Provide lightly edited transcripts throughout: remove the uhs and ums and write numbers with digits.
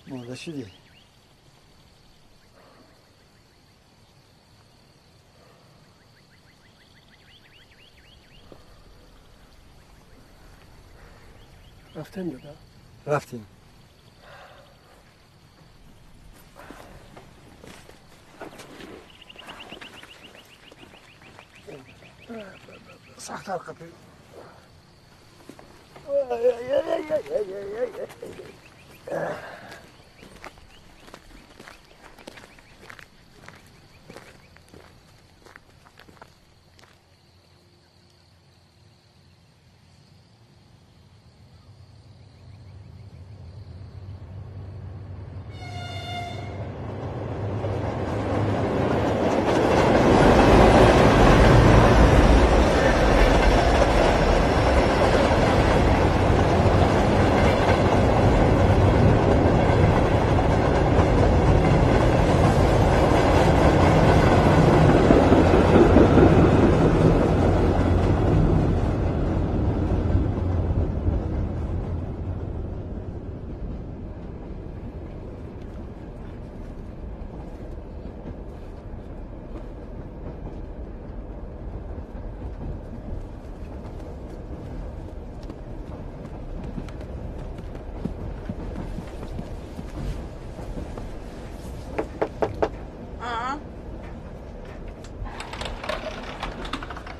مرده شدی؟ رفتیم دادا؟ رفتیم. سختر قپی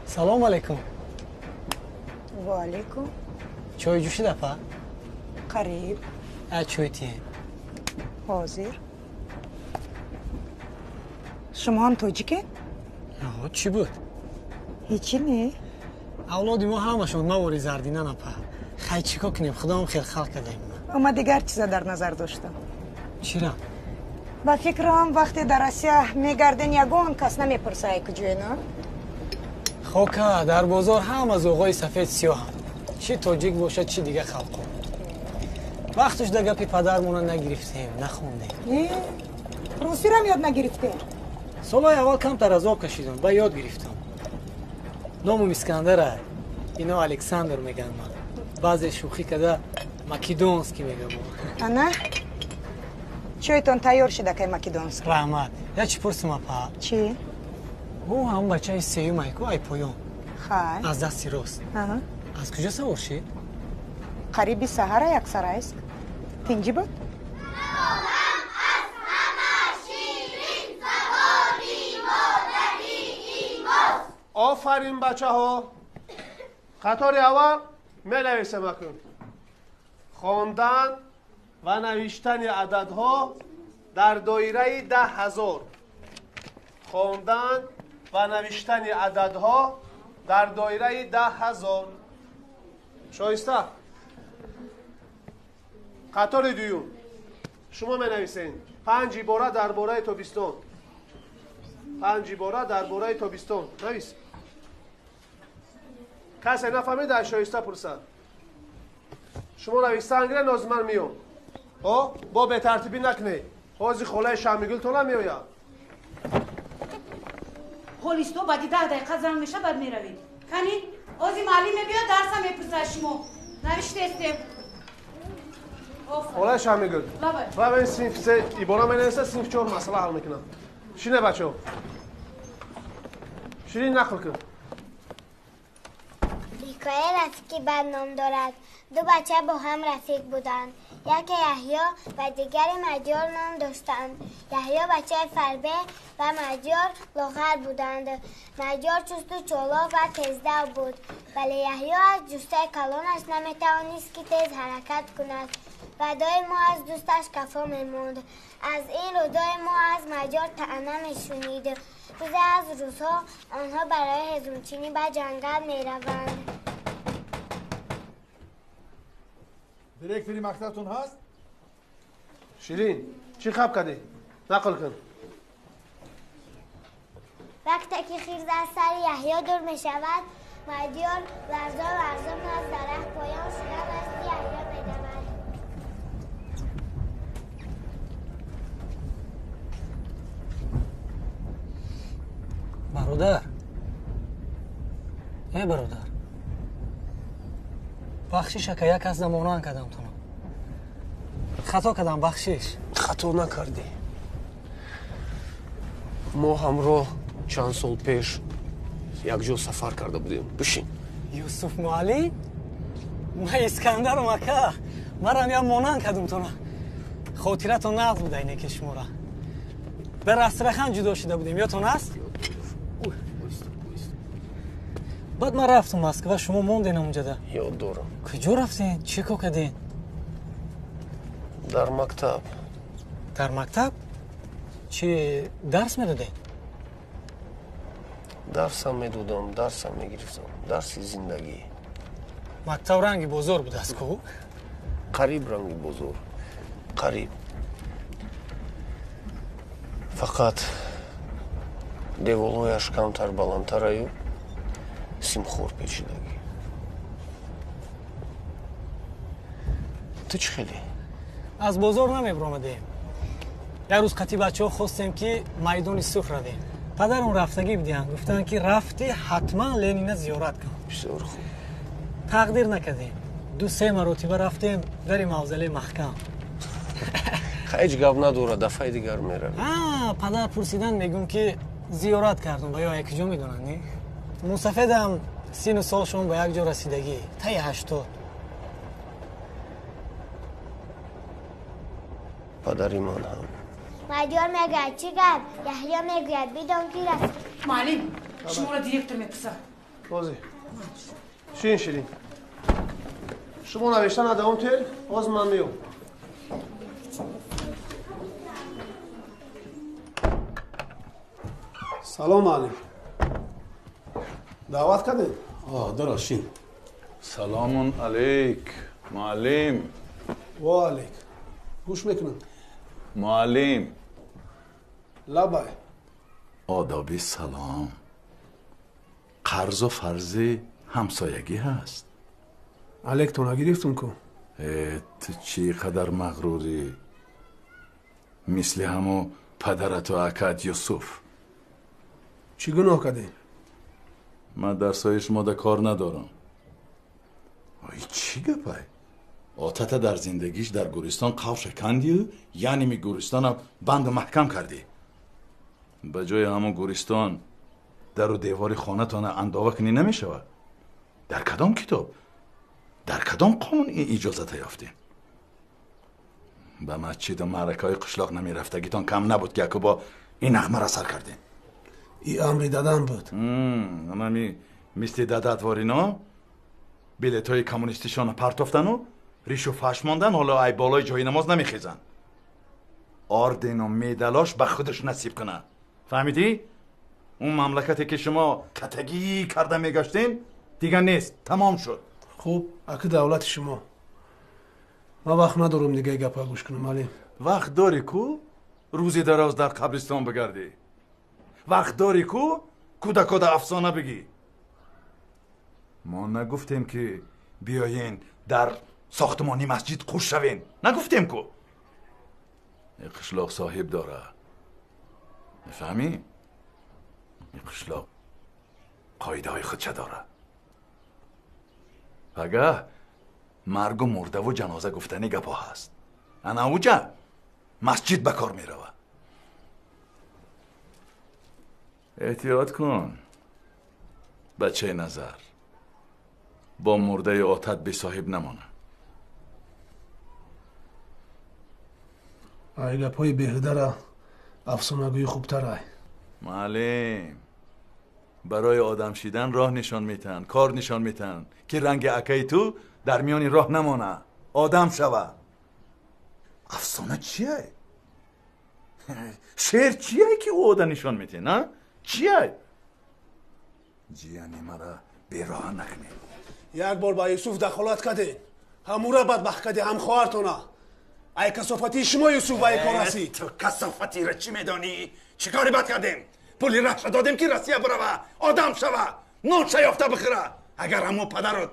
سلام علیکم. و علیکم. چای جوشی دپا؟ قریب. چای تیه؟ حاضر. شما هم توجیکه؟ آها چی بود؟ هیچی نه. اولادی ما همشون مواری زردینه نپا. خیلی چیکار کنیم؟ خدا هم خیلی خلق کرده ایمونه. اما دیگر چیزا در نظر داشتم. چرا؟ با فکرم وقتی در آسیا میگردن یگان کس نمیپرسه کجای نه؟ خوکا در بازار هم از اوقای سفید سیاه هم. چی تاجیک باشد چی دیگه خلق کن. وقتش در گپی پدرمون نگرفتیم نخوندیم. روسی رو یاد نگرفته؟ سالای اول کم تر از آب کشیدم با یاد گرفتم. نامم اسکندره، اینا الکساندر میگن من. بعضی شوخی کده مکیدونسکی میگم. انا چایتون تیار شده که مکیدونسکی؟ رحمت یا چی پرسیم اپا؟ چی؟ او هم بچه سیوم ایکو ای پایون. خیلی؟ از دستی راست. از کجا سوار شید؟ قریبی سهره یک سر است. تینجی بود؟ آفرین بچه ها. قطار اول می نویسه مکن. خواندن و نوشتن عددها در دایره 10,000. خواندن و نوشتن عددها در دایره 10,000. شایسته. قطار دوم شما می نویسین 5 عبارت درباره تابستان. 5 عبارت درباره تابستان نویس. کسی نفهمید در شایسته پرسد. شما نویسته انگره نازمن میام. با به ترتیبی نکنه. حاضی خاله شمیگل تو نمیاید. پلیستو بعدی 10 دقیقه زنگ میشه بعد میروید. کنید حاضی معلم بیاد درس میپرسه شما. نوشته استیم. خاله شمیگل. و این صنف 3 عباره می نویسه صنف 4 مسئله حل میکنم. شینه بچه ها. شیرین نخل کن. حکایه رفیقی بد نام دارد. دو بچه با هم رفیق بودند. یکی یحیی و دیگری مجار نام داشتند. یحیی بچه فربه و مجار لاغر بودند. مجار چست و چالاک و تیزدو بود، ولی یحیی از جسته کلانش نمیتوانست که تیز حرکت کند و دائما از دوستش کفا میماند. از این رو دائما از مجار طعنه میشنید. روزی از روزها آنها برای هضمچینی به جنگل میروند. دیرک فیلم مکتبتون هست؟ شیرین چی خب کردی؟ نقل کن. وقتی که خیز از سر یحیی دور می شود، مجار لرزان از درخت پایان شده نزد یحیی می دود. برادر ای برادر بخشی شکه یک از زمانان کدم تونم خطا کردم بخشش. خطا نکردی. ما همراه چند سال پیش یک جا سفر کرده بودیم. بشین. یوسف معلی؟ ما اسکندر و مکه مرم یا مانن کدوم تو نه خاطرتون نقض بوده اینه که شما را به رسترخان جدا شده بودیم یادتون است؟ بعد ما رفتم مسکو شما موندین اونجا ده. یاد دارم. کجا رفتین؟ چی کو کردین؟ در مکتب. در مکتب؟ چی درس میدادین؟ درسم میدادم، درسم میگرفتم. درس زندگی. مکتب رنگی بزرگ بود است کو؟ قریب رنگی بزرگ. قریب. فقط دیوالایش کمتر بلندترایو سیمخور پیچیدگی. تو چی خیلی؟ از بزرگ نمیبرامدیم. یک روز قطعی بچه ها خواستیم که میدان سوخ رویم. پدر اون رفتگی بودیم. گفتن که رفتی حتما لنینه زیارت کن. بسیار خوب. تقدیر نکردیم. 2-3 مرتبه رفتیم در موزله محکم. هیچ گپ نداره، دفعه دیگر میرویم. پدر پرسیدن میگم که زیارت کردم و یا یک جا میدونن نی؟ مسافدم سین و سالشون به یک جا رسیدگی تا 80. پدری من هم. مدیار میگه چی گفت؟ یحیی میگه بدون کی رسید. معلم شما را دیرکتر میپرسم. بازی. شیرین. شما نوشتن ادام تل باز من میام. سلام معلم. دعوت کردین؟ دراشین. سلام علیک معلم. و علیک. گوش میکنم. معلم. لبای. آدابی سلام. قرض و فرضی همسایگی هست. علیک تو نگرفتون کو؟ تو چی قدر مغروری مثل همو پدرت و اکت یوسف. چی گناه کردین؟ من در سایه شما ده کار ندارم. ای چی گپای؟ آتت در زندگیش در گورستان قاو شکندی یعنی می گورستان هم بند محکم کردی. به جای همون گورستان در و دیوار خانه تانه انداوه کنی نمی شود. در کدام کتاب؟ در کدام قانون این اجازت یافتین؟ به مسجد و معرکه های قشلاق نمی رفتگیتان کم نبود که با این نغمه را سر کردین. این امری دادن بود. اما مثل دادت وارینا بیلت های کمونیستیشان پرتافتن و ریش و فش ماندن حالا ای بالای جای نماز نمیخیزن. آردین و میدلاش به خودش نصیب کنن. فهمیدی؟ اون مملکتی که شما کتگی کرده میگشتین دیگه نیست. تمام شد. خوب اکی دولت شما. من وقت ندارم دیگه گپا گوش کنم علی. وقت داری کو؟ روزی دراز در قبرستان بگردی. وقت داری کو؟ کودکا در افسانه بگی. ما نگفتیم که بیاین در ساختمانی مسجد خوش شوین. نگفتیم کو؟ این قشلاق صاحب داره. میفهمی؟ این قشلاق قایده های خودشه داره. اگه مرگ و مرده و جنازه گفتنی گپا هست. انا اوجه مسجد بکار می روه. احتیاط کن بچه نظر. با مرده آتت بی صاحب نمانه. ای گپای بهده را افسانه‌گویی خوبتر ای. معلم برای آدم شیدن راه نشان میتن، کار نشان میتن که رنگ اکای تو در میانی راه نمانه، آدم شوه. افسانه چیه؟ شعر چیه که او آدم نشان میتن؟ نه؟ چیه؟ جیانی مرا بیراه نکنی. یک بار با یوسف دخالت کردین. همو را بدبخت کردی هم خواهرتونه. ای کسافتی شما یوسف با یک کار رسید. تو کسافتی را چی میدانی؟ چی کاری بد کردیم؟ پولی رخش دادیم که رسیه بروه، آدم شوه، نوچه یافته بخیره. اگر همون پدرت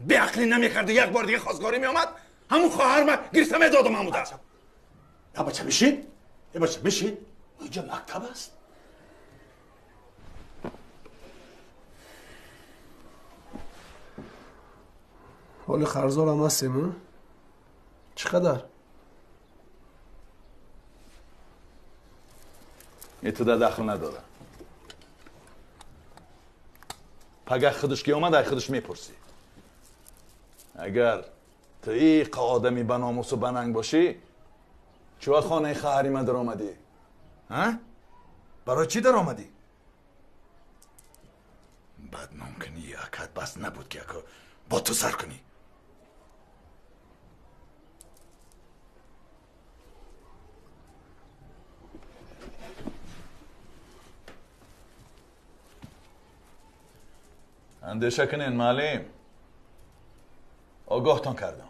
به عقلی نمیکرد یک بار دیگه خواستگاری میامد همون خواهر من گرفته میدادم همون در. یا بچه میشین؟ یا بچه میشین؟ اینجا مکتب است. حال خرزار هم هستیم ها؟ چقدر؟ اتدا دخل نداره. پگه خودش که اومد ای خودش میپرسی. اگر تو ایق آدمی بناموس و بننگ باشی چوه خانه خواهری من در آمدی؟ ها؟ برای چی در آمدی؟ بعد ممکنی یکت بس نبود که با تو سر کنی. اندیشه کنین معلم. آگاهتان کردم.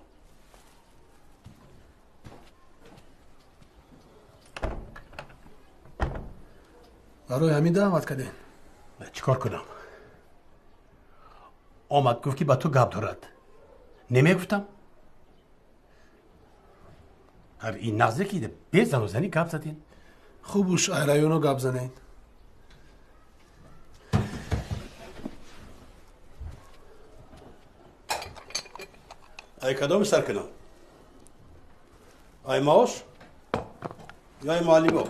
برای همین دعوت کردین. چیکار کنم؟ آمد گفت که با تو گپ دارد. نمیگفتم؟ هر این نزدیکی به زن و زنی گپ زدین؟ خوبوش ایرایونو گپ زنین. ای کدام سر کنم؟ ای ماش؟ یا ای معلمو؟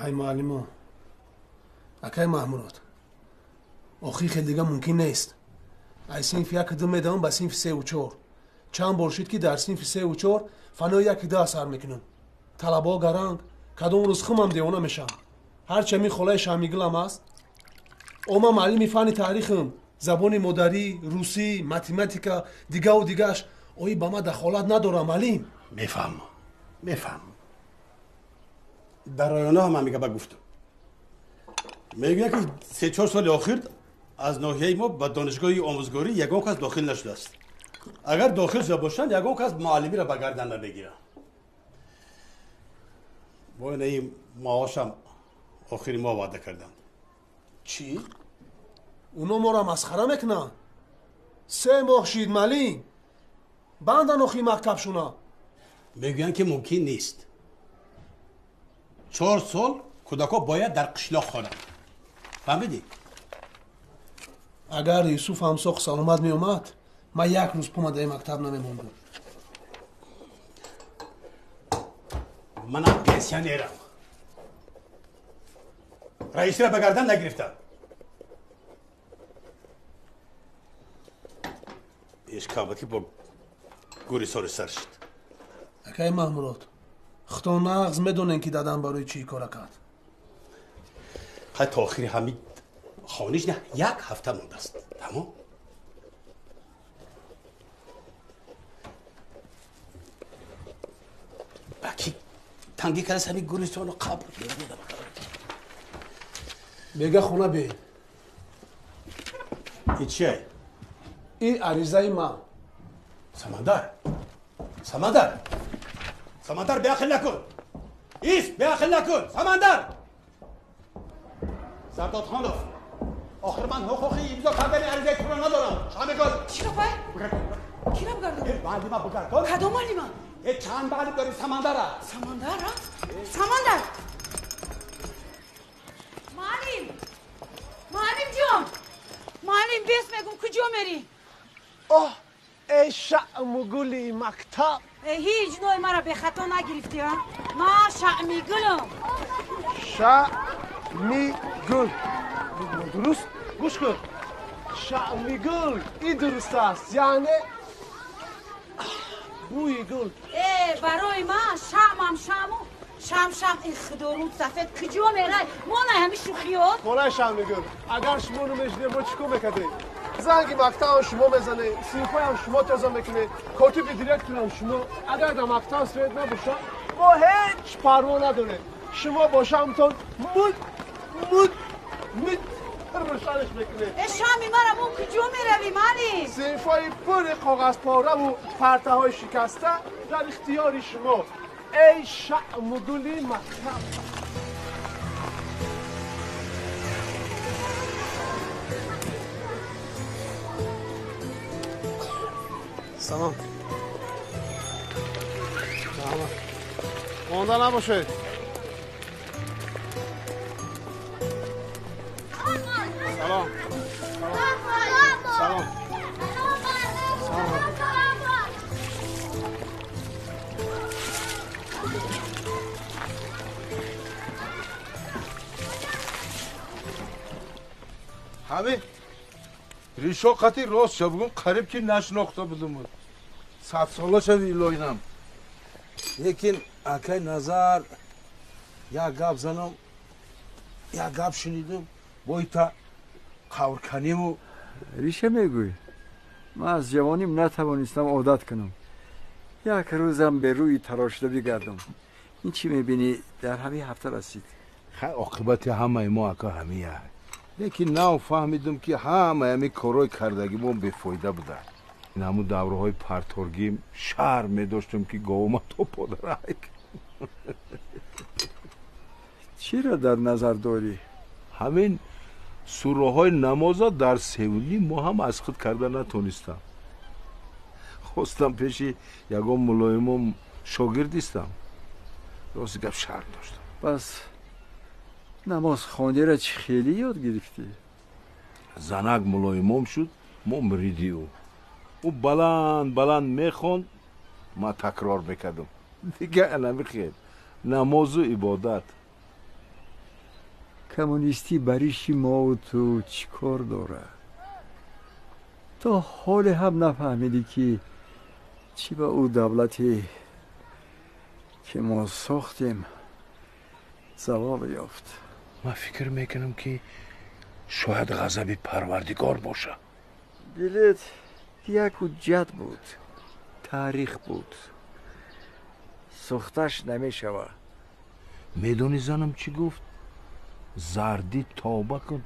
ای معلمو. اکای محمود. آخی خیلی دیگه ممکن نیست. ای سینف یک دو میدم با سینف 3 و 4. چند باشید که در سینف 3 و 4 فنا یک ده سر میکنم. طلبا گرانگ کدام روز خمم دیوانه میشم. هر چه می خلای شامیگلم است. اما معلم فن تاریخم، زبان مادری، روسی، متماتیکا، دیگه و دیگهش اوی با ما دخالت نداره معلم. میفهم. در رایانه هم میگه با گفتم. میگه که 3-4 سال اخیر از ناحیه ما به دانشگاه آموزگاری یگان کس داخل نشده است. اگر داخل شده باشند یگان کس معلمی را به گردن نمیگیرند. با این معاشم آخری ما وعده کردند. چی؟ اونا ما را مسخره میکنن. 3 ماه شید معلم. بندن آخی مکتب شونا. میگویند که ممکن نیست. 4 سال کودکا باید در قشلاق خوانند. فهمیدی؟ اگر یوسف همساق سلامت می اومد ما یک روز پومده مکتب نمیموندم. منم پنسیونرم. رئیسی را به گردن نگرفتم. اشکابتی با گوری سر شد. اکای محمود خطا نغز میدونن که دادن برای چی کار کرد. حتی آخری حمید خانیش نه 1 هفته مونده است. تمام؟ بکی تنگی کرد همین گوریستان و قبر بگه خونه بین. این چیه؟ این عریضه من. سمندر بیاخل نکن. بیاخل نکن. سمندر زرداد خانوف آخر من حقوقی امضا کردن عریضه تو را ندارم. شما بگو چی رو پای؟ کی رو بگردم؟ معلمه بگردم. کدوم معلمه؟ یه چند معلم داری سمندر سمندر معلم جان معلم بیس میگم کجا میری؟ ای شعمگولی مکتب. هیچ نوع مرا به خطا نگرفتی ها؟ ما شعمیگلم. شعمیگل درست؟ گوش کن. شعمیگل این درست است. یعنی بوی گل. برای من شم این خدارون سفید کجا میره؟ ما نه همه شوخیات؟ خونه شعمیگل اگر شما رو میشنیم ما چیکار میکردیم؟ زنگ مکتب شما میزنه، سینفای هم شما تازه میکنه، کاتب دیرکتور هم شما. اگر در مکتب سوید نباشه ما هیچ پروا نداره. شما باشه همتون مد روشنش میکنه. شامی مرا ما کجا میروی معلم؟ سینفای پر کاغذ پاره و پرته های شکسته در اختیار شما. ای شعمگولی مکتب. سلام. مانده نباشه. سلام. همین ریشو قطی راست شد بگم قریب که نشناخته بودم 100 ساله شد ایلوینم لیکن اکای نظر یا گپ زنم یا گپ شنیدم بایی تا قور کنیم و ریشه میگوی من از جوانیم نتوانستم عادت کنم یک روزم به روی تراشده بگردم این چی میبینی در همین هفته رسید خیلی عاقبت همه ما اکا همیه لیکن نه فهمیدم که همه همی کارای کردگی ما بفایده بوده این همون دوره های پرتارگیم شهر می داشتم که گاوما تو پادرک چی را در نظر داری؟ همین سوره های نمازا در سیولی ما هم از خود کرده نتونستم خواستم پیشی یکم ملایمم شاگردیستم راست گفت شرط داشتم پس نماز خانی را چی خیلی یاد گرفتی؟ زنک ملایمم شد ما مریدی او بلند میخوند ما تکرار میکردم دیگه نمی خیل نماز و عبادت کمونیستی بریشی ما و تو چی کار داره؟ تا حال هم نفهمیدی که چی با او دولتی که ما ساختیم ثواب یافت من فکر میکنم که شاید غضب پروردگار باشه دلت یک حجت بود تاریخ بود سختش نمیشوه میدونی زنم چی گفت؟ زردی توبه کن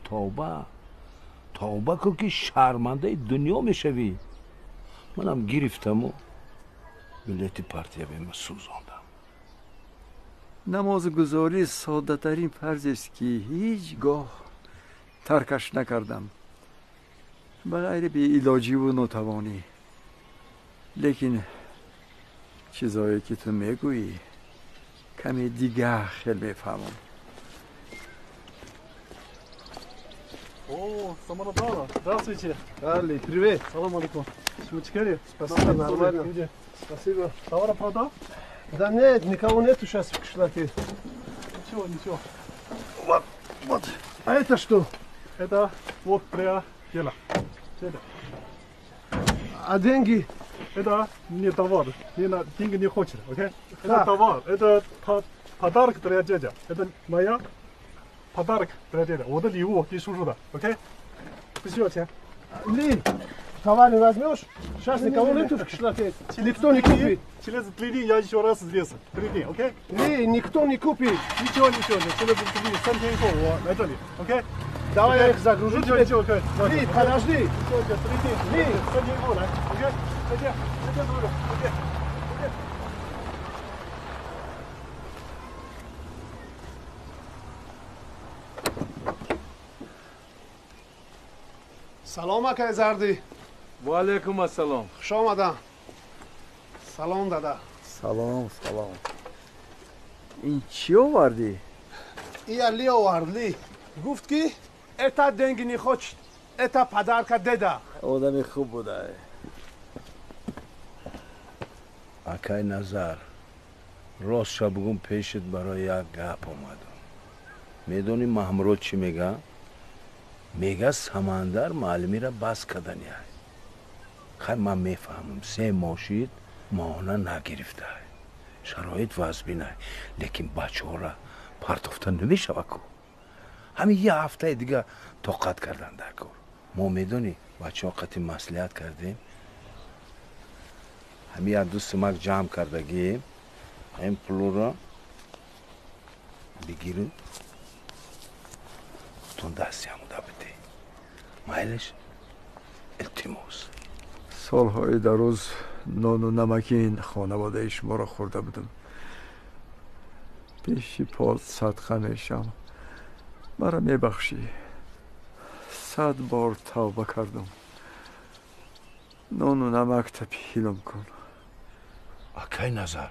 توبه کن که شرمنده دنیا میشوی منم گرفتم و بلیت پارتیا بهم سوزاندم نماز گذاری ساده ترین فرض است که هیچگاه ترکش نکردم بغیر بی علاجی و ناتوانی لیکن چیزایی که تو میگویی کمی دیگه خیلی میفهمم О, Самарадана, здравствуйте. Али, привет. Салам алейкум. Чмучкари. Спасибо, нормально. Спасибо. Товар продал? Да нет, никого нету сейчас в кишлаке. Ничего. Вот. А это что? Это вот для дела. Это. А деньги? Это не товар. Деньги не хочет, окей? Это Как? товар. Это подарок для дядя. Это моя подарок для дядя. 我的礼物给叔叔的, окей?不需要钱. Ли, товар не возьмешь? Сейчас никого нету в кишлаке. Никто не купит. Через 3 дня я еще раз здесь. 3 дня, окей? Ли, никто не купит. Ничего. Через 3 дня, 3 天以后我来这里, окей? Давай я их загружу. Ничего, окей. Ли, подожди. Ли, 3 天以后来, окей? 再见, друга, окей? سلام اکای زردی. و علیکم السلام خوش آمدم. سلام دادا. سلام این چی آوردی؟ این لی آورد لی. گفت که اتا دنگی نیخوچ اتا پدرکا دده. آدمی خوب بوده اکای نظر راست شبگون پیشت برای یک گپ اومدم میدونی محمرود چی میگه؟ میگه سمندر معلمی را بس کردنی های خیلی من میفهمم 3 ماشید ماهانه نگرفته های شرایط وضبی نه لیکن بچه ها را پرتافته نمیشه وکو همین یه هفته دیگه طاقت کردن در کار ما میدونی بچه ها قطعی مسئولیت کردیم همین یک 2 سمک جمع کردگیم این پلو را بگیریم تون دستی هموده بده مایلش التماس سالهای در روز نان و نمکی این خانواده شما را خورده بودم پیشی پاس صدقه میشم مرا میبخشی 100 بار توبه کردم نان و نمک تپیلم کن اکای نظر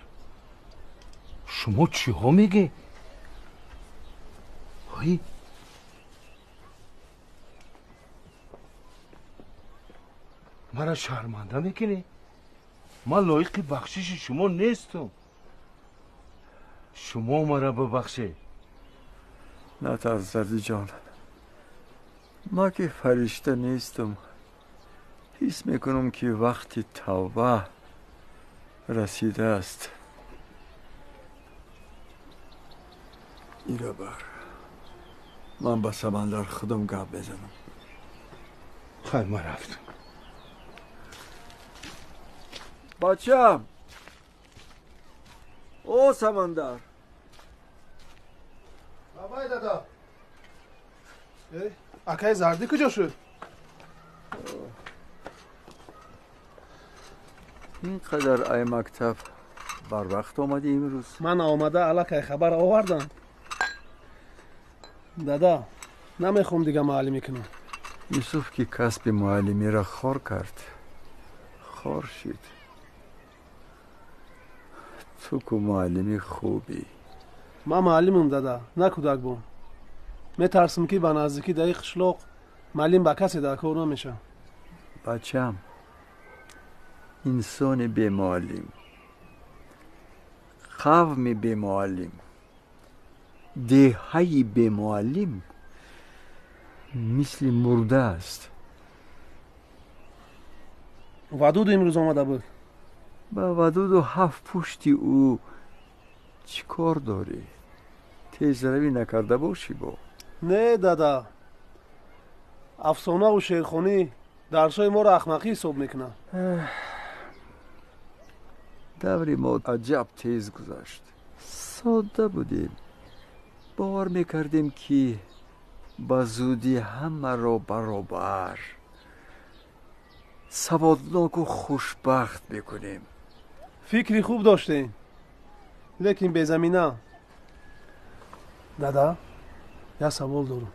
شما چی ها میگی؟ هایی؟ مرا شرمنده میکنی؟ من لایق بخشش شما نیستم شما مرا ببخشی نه ترس زردی جان ما که فرشته نیستم، حس میکنم که وقتی توبه رسیده است. ایره بر من با سمندر خودم گپ بزنم. خیلی ما رفتم. بچم، او سمندر. بابای دادا. اکای زردی کجا شد؟ اینقدر ای مکتب بر وقت آمدی امروز؟ من آمده الکی خبر آوردم. دادا نمیخوام دیگه معلمی کنم. یوسف که کسب معلمی را خار کرد، خار شد. تو که معلمی خوبی. من معلمم دادا، نه کودک بوم. میترسم که به نزدیکی در قشلاق معلم با کسی در کار نمیشه. بچم، انسان بی معلم، قوم بی معلم، دهه‌ای بی معلم مثل مرده است. ودود امروز آمده بود. با ودود و هفت پشتی او چی کار داری؟ تیز روی نکرده باشی با؟ نه دادا، افسانه و شیرخوانی درسای ما را احمقی حساب میکنه. دوری ما عجب تیز گذشت. ساده بودیم، باور میکردیم که با زودی همه را برابر سوادناک و خوشبخت بکنیم. فکری خوب داشتین، لیکن به زمینه. دادا یه سوال دارم.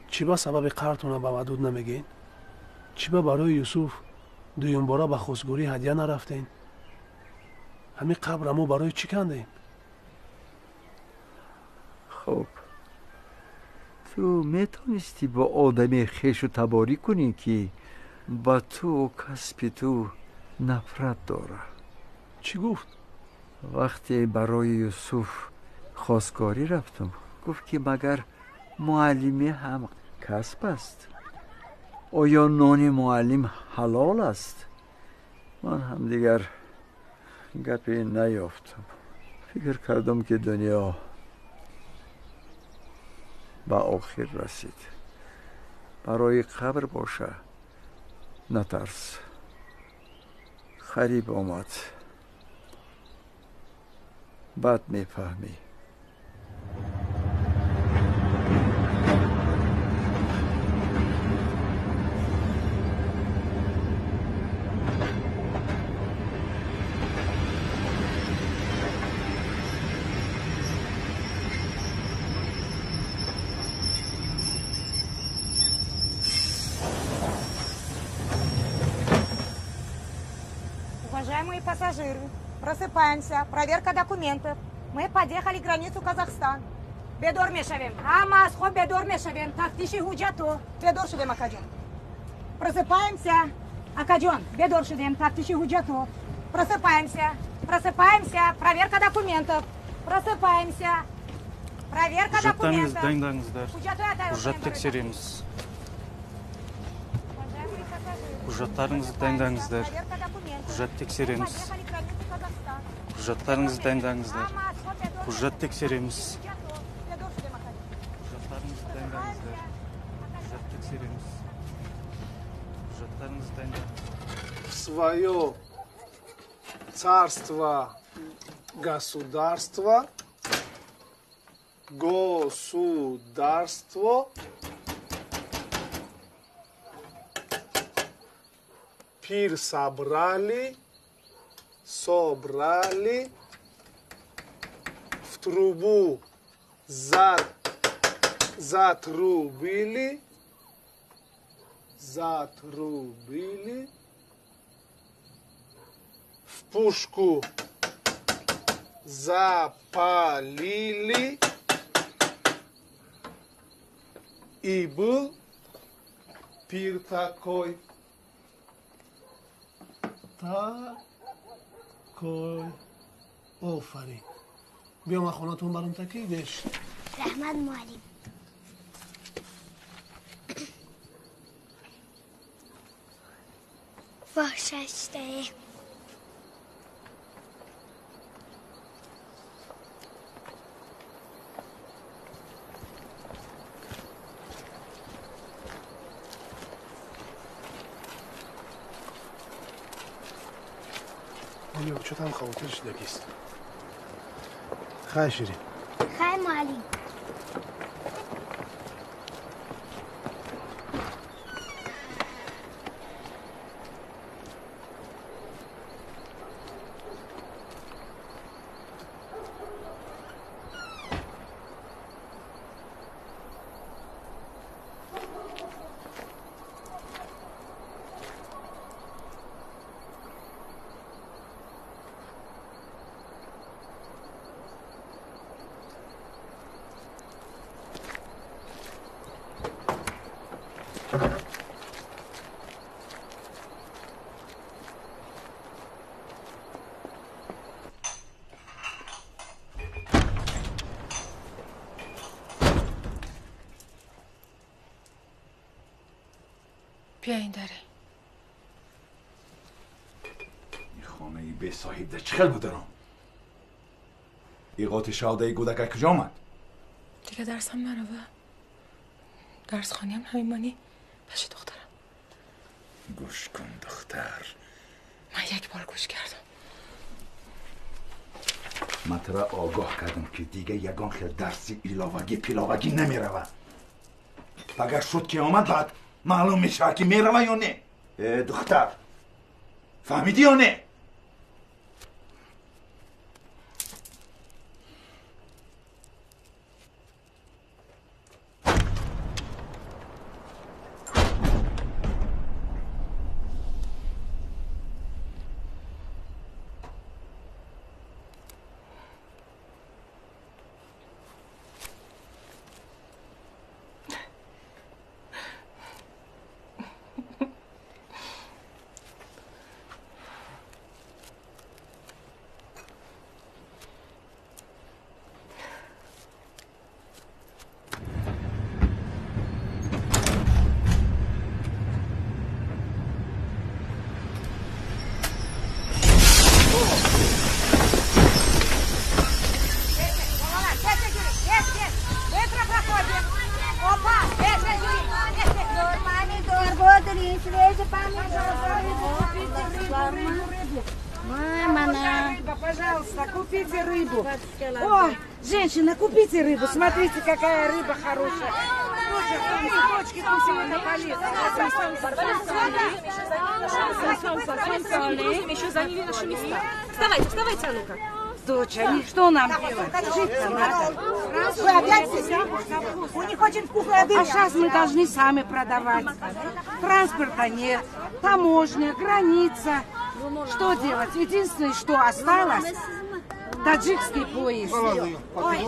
چی با سبب قرضتون به ودود نمیگین؟ چی با برای یوسف دویم باره به خواستگاری هدیه نرفتین؟ همین قبرمو برای چی کندین؟ خب تو میتونستی با آدمی خیش و تباری کنی که با تو و کسب تو نفرت داره. چی گفت؟ وقتی برای یوسف خواستگاری رفتم گفت که مگر معلمی هم کسب است؟ آیا نان معلم حلال است؟ من هم دیگر گپی نیافتم. فکر کردم که دنیا به آخر رسید، برای قبر باشه. نترس، خریب آمد، بعد میفهمی. Уважаемые пассажиры, просыпаемся. Проверка документов. Мы подъехали границу Казахстан. Бедор мешавем. Амаз, хо бедор мешавем. Тафтиши худжато. Бедор шудем, Акаджон. Просыпаемся. Акаджон, бедор шудем. Тафтиши худжато. Просыпаемся. Просыпаемся. Проверка документов. Просыпаемся. Проверка документов. Құжат тексереміз. Құжаттарыңызды дайындаңыздар. Құжат тексереміз. Құжаттарыңызды дайындаңыздар. Құжат тексереміз. Құжаттарыңызды дайындаңыздар. Құжат тексереміз. Құжаттарыңызды дайындаңыздар. В свое царство, государство, пир собрали, в трубу затрубили, в пушку запалили, и был пир такой. آفرین. بیا من خونتون برام تکیدش. رحمت معلم. باششته Alo, что там خواطرش دکیست؟ خیلی شیرین. خیلی معلم. بیا این داره. این خانه ای به صاحب ده چخل بدارم. ایقات شاده ای گودک کجا آمد؟ دیگه درسم نروه. درس خانیم نمیمانی پیش دخترم. گوش کن دختر. من یک بار گوش کردم. من ترا آگاه کردم که دیگه یگان خیل درسی ایلاوگی پیلاوگی نمیروه. اگر شد که آمد بعد معلوم میشه که میروه یا نه. دختر فهمیدی یا نه؟ Купите рыбу. Ой, женщина, купите рыбу. Смотрите, какая рыба хорошая. Боже, цветочки тут сегодня полезны. Еще заняли наши места. Вставайте, вставайте, а ну-ка. Доча, что нам делать? Жить-то надо. Вы опять здесь? У них очень вкусная дыня. А сейчас мы должны сами продавать. Транспорта нет, таможня, граница. Что делать? Единственное, что осталось, таджикский поезд. Ой,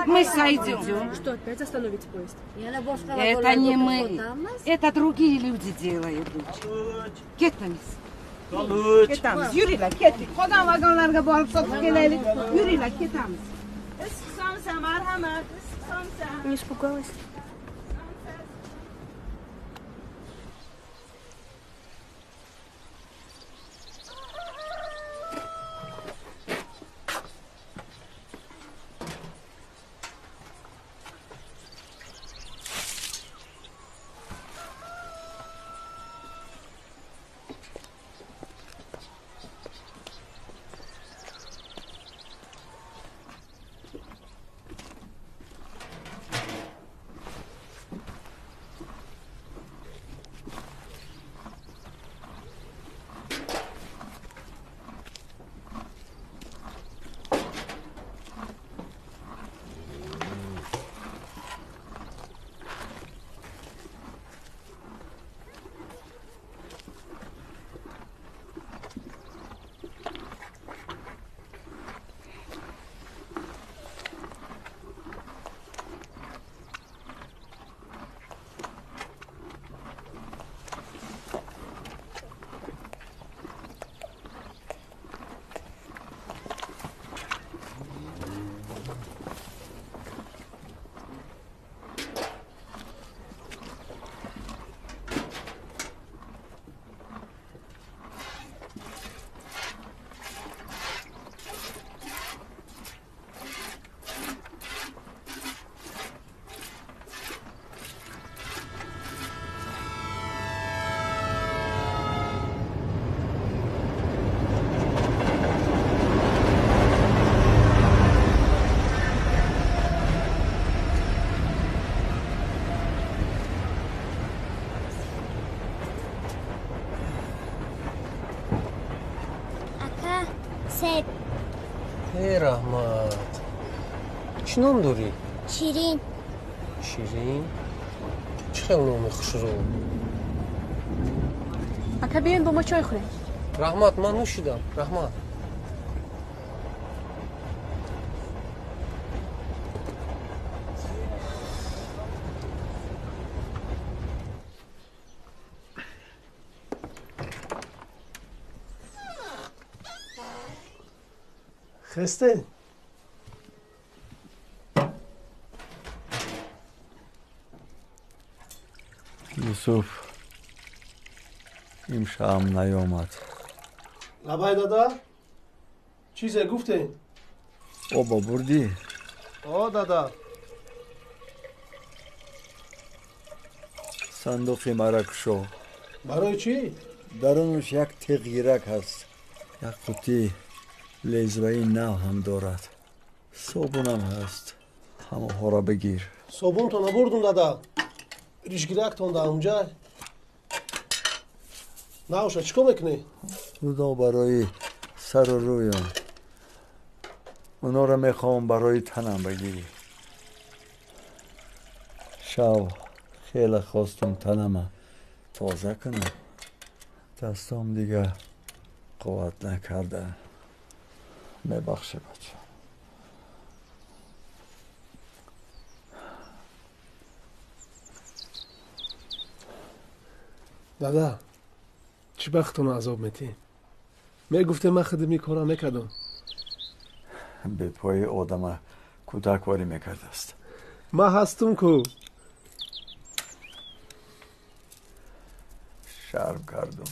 мы сойдем. Что, опять остановите поезд? Это не мы. Это другие люди делают. Ketmemiz. Ketamiz. Yürüyle, kettik. Kodan vagonlarga borib sotib kelaylik. Yürüyle, ketamiz. Issiqsonsa, marhamat. Issiqsonsa. Не испугалась? سه. رحمت چی نام داری؟ شیرین. شیرین؟ چه خیلی نام خوش رو؟ اکا بیاین با ما چای خوریم. رحمت من نوشیدم. رحمت خسته یوسف امشب نیامد. لبای دادا چیزه گفته؟ بابا بردی؟ دادا صندوقی مرک شو. برای چی؟ درونش یک تغییرک هست. یک قوطی لیزوایی نو هم دارد. صابونم هست. همه ها را بگیر. صابون تو نبردون دادا. ریشگیرک تون در اونجا. نوشه چیکار میکنی؟ اونا برای سر و رویم. اونا را میخوام برای تنم بگیری. شب خیلی خواستم تنم تازه کنم. دستام دیگه قوت نکرده. میبخشه بچه. دادا چی بختون عذاب میتی؟ میگفته من خدمی کارا نکردم. به پای آدم کودکواری میکرده است. من هستم کو. شرم کردم.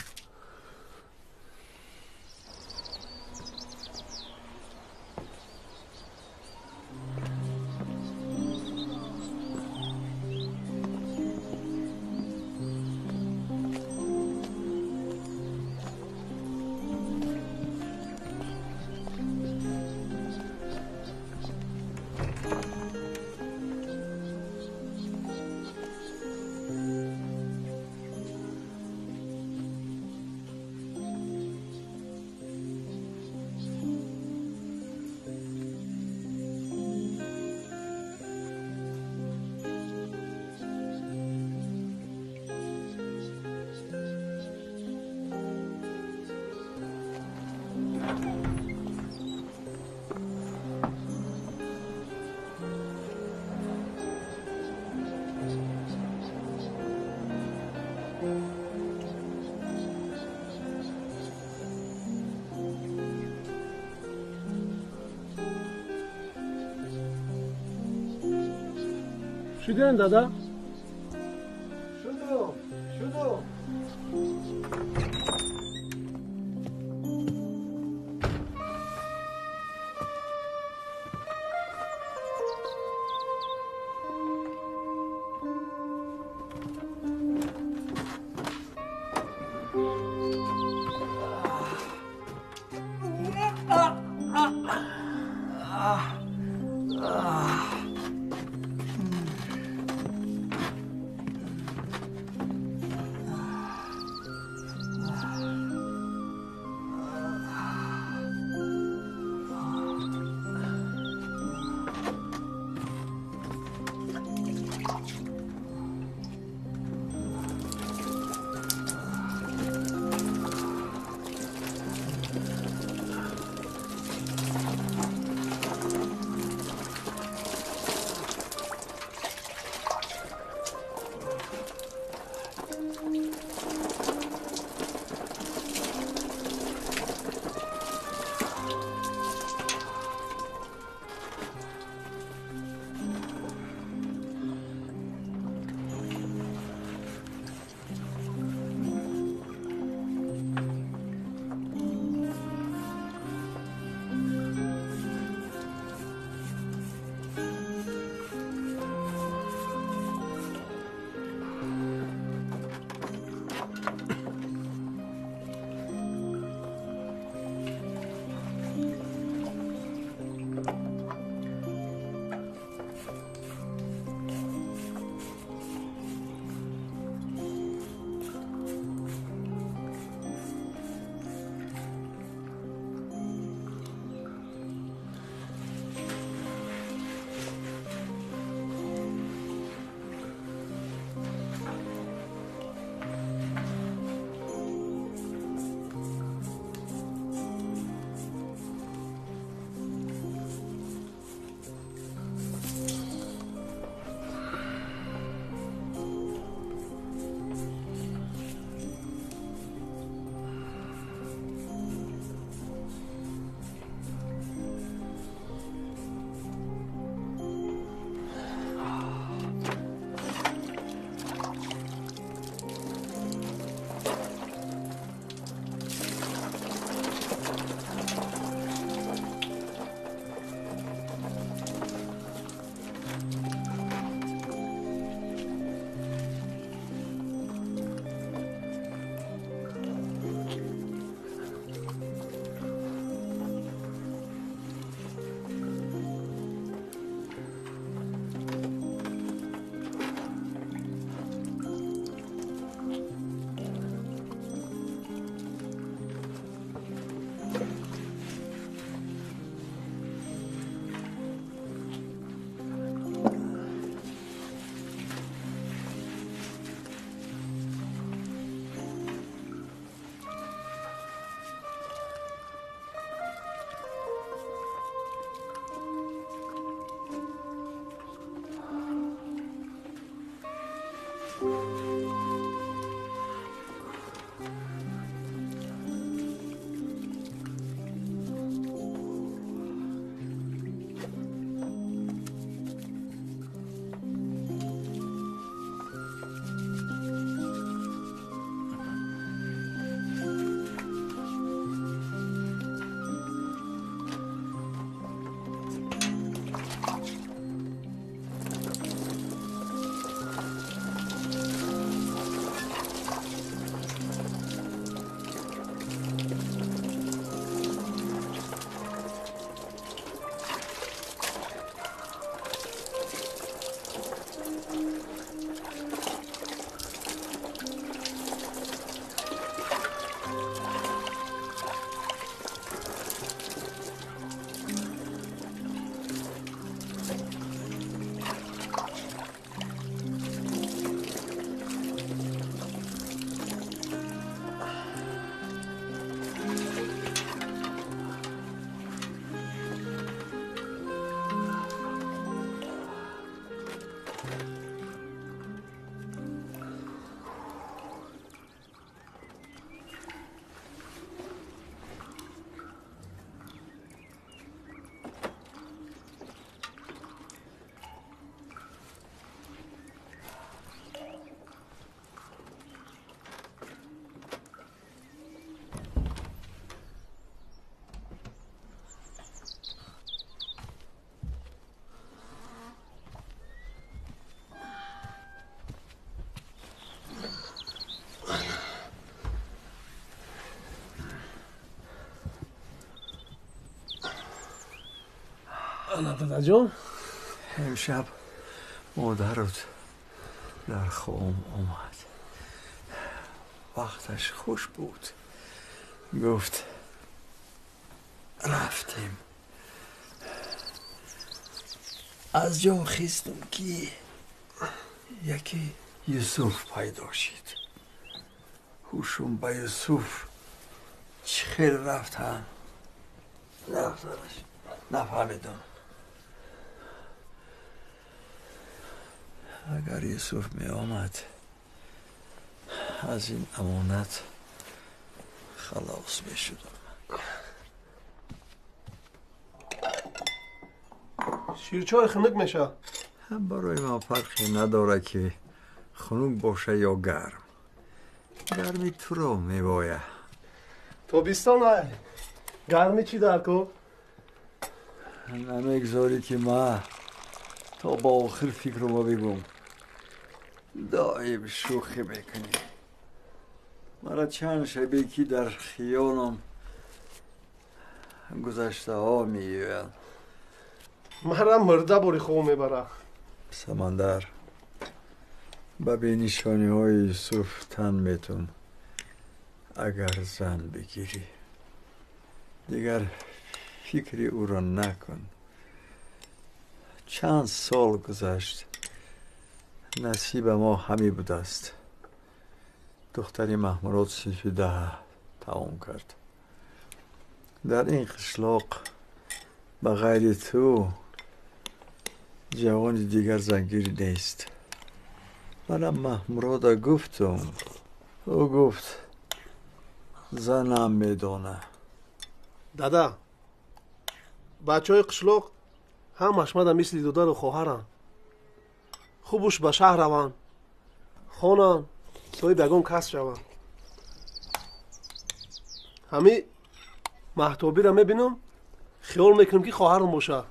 شدن دادا؟ شدم دادا جان امشب مادرت در خوام اومد. وقتش خوش بود. گفت رفتیم. از جا خیستم که یکی یوسف پیدا شد. هوشم به یوسف چخیر رفتن نفهمیدم. اگر یوسف می آمد از این امانت خلاص می شدم. شیرچای خنک میشه. هم برای ما فرقی نداره که خنک باشه یا گرم. گرمی تو رو می باید. تابستان آید. گرمی چی در کو؟ نمیگذاری که ما تا با آخر فکر رو بگم. دائم شوخی میکنی. مرا چند شبیه که در خیالم گذشته ها میگوید. مرا مرده باری خواه میبره. سمندر به نشانی های یوسف تن میتون اگر زن بگیری. دیگر فکری او را نکن. چند سال گذشت نصیب ما همی بود است. دختری محمود صنف 10 تمام کرد. در این قشلاق به غیر تو جوان دیگر زنگیری نیست. منم محمود گفتم. او گفت زنم میدونه. دادا بچه های قشلاق همش مده مثل دودر و خواهرن. خوبش به شهر روان خونن سوی بگم کس شوان. همی محتوبی را میبینم خیال میکنم که خواهرم باشه.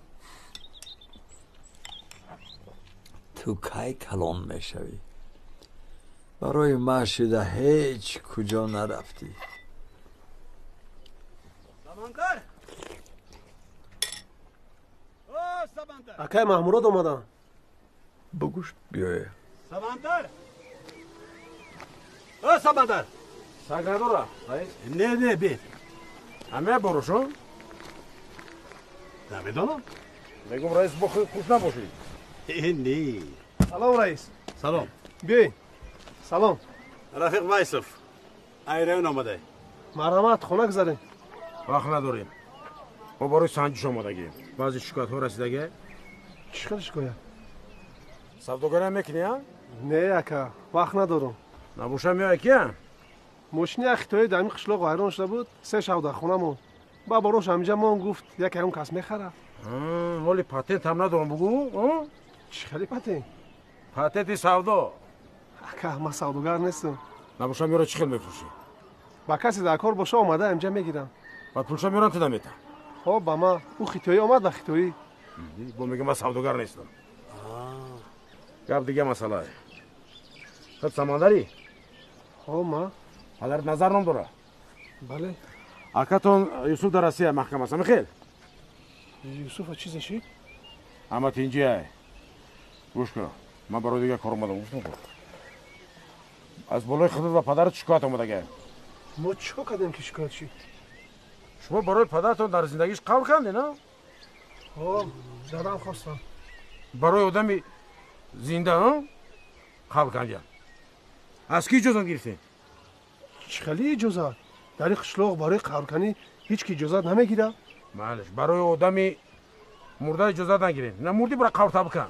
تو کی کلان میشوی؟ برای مشهده هیچ کجا نرفتی. سمندر اکای محمود اومدن. بگوش بیایه. سمندر او سمندر ساگادورا نه بید همه بروشون نمیدونم. میگم رئیس خوش نباشید. نه سلام رئیس. سلام. بیای. سلام. رفیق وایسف ایران آمده. مرحمت خونه گذاریم. وقت نداریم. ما برای سنجش آمدگیم. بعضی شکایت ها رسیدگه. چیکار شکایت؟ سوداگری هم میکنی ها؟ نه اکا وقت ندارم. نباشم یا کیم؟ ماشین اخی توی دمی قشلاق ویران شده بود 3 شب در خونه مون. با باروش همینجا مون گفت یک اون کس میخره. ولی پاتنت هم ندارم بگو. چی خیلی پاتنت؟ پاتنت سودا. اکا ما سوداگر نیستم. نباشم یا چی خیلی میفروشی؟ با کسی در کار باشه اومده اینجا میگیرم. بعد پولشم میرن تو نمیتم. خب با ما او خیتویی اومد با خیتویی. با میگه من سوداگر نیستم. گپ دیگه مسئله. خود سمانداری؟ خب ما حالا نظر نم داره. بله. اکاتون یوسف در رسیه محکمه سمخیل. یوسف چیزشی؟ اما تینجیه. گوش کن. من برای دیگه کار اومدم. گوش کن. از بالای خودت و پدرت شکایت اومده گه. ما چیکار کردیم که شکایت شد؟ شما برای پدرتون در زندگیش قبول کردی نه؟ خب زدم خواستم. برای آدمی زنده ها؟ قبول کردی. از کی اجازه گرفتی؟ خیلی اجازه. در این قشلاق برای قبول کنی هیچ کی اجازه نمیگیره. معلش برای آدمی مرده اجازه نگیرین. نه مردی برای قبول بکن.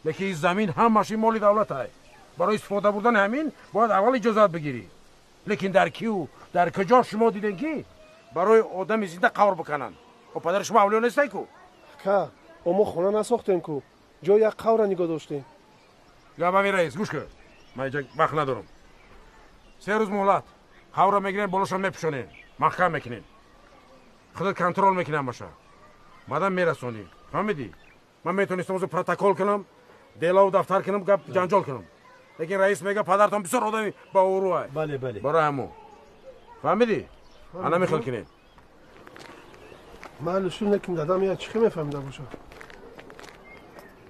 لیکن این زمین همش مال دولت است. برای استفاده بردن همین باید اول اجازه بگیری. لیکن در کیو در کجا شما دیدین کی برای آدم زنده قبول بکنن؟ و پدر شما اولیو نیستن کو؟ که اما خونه نساختیم کو. جای یک قبر نگاه داشتیم. گپ امیر رئیس گوش کن. من اینجا وقت ندارم. 3 روز مهلت. قبر میگیرین بالاشون میپشونین. محکم میکنین. خودت کنترل میکنن باشه. بعدم میرسونی. فهمیدی؟ من میتونستم از پروتکل کنم، دیلا و دفتر کنم، گپ جنجال کنم. لیکن رئیس میگه پدرتون بسیار آدمی با اوروه. بله بله. برای همون. فهمیدی؟ انا میخواد کنین. من لشون نکیم دادم یا چی میفهمیده باشه.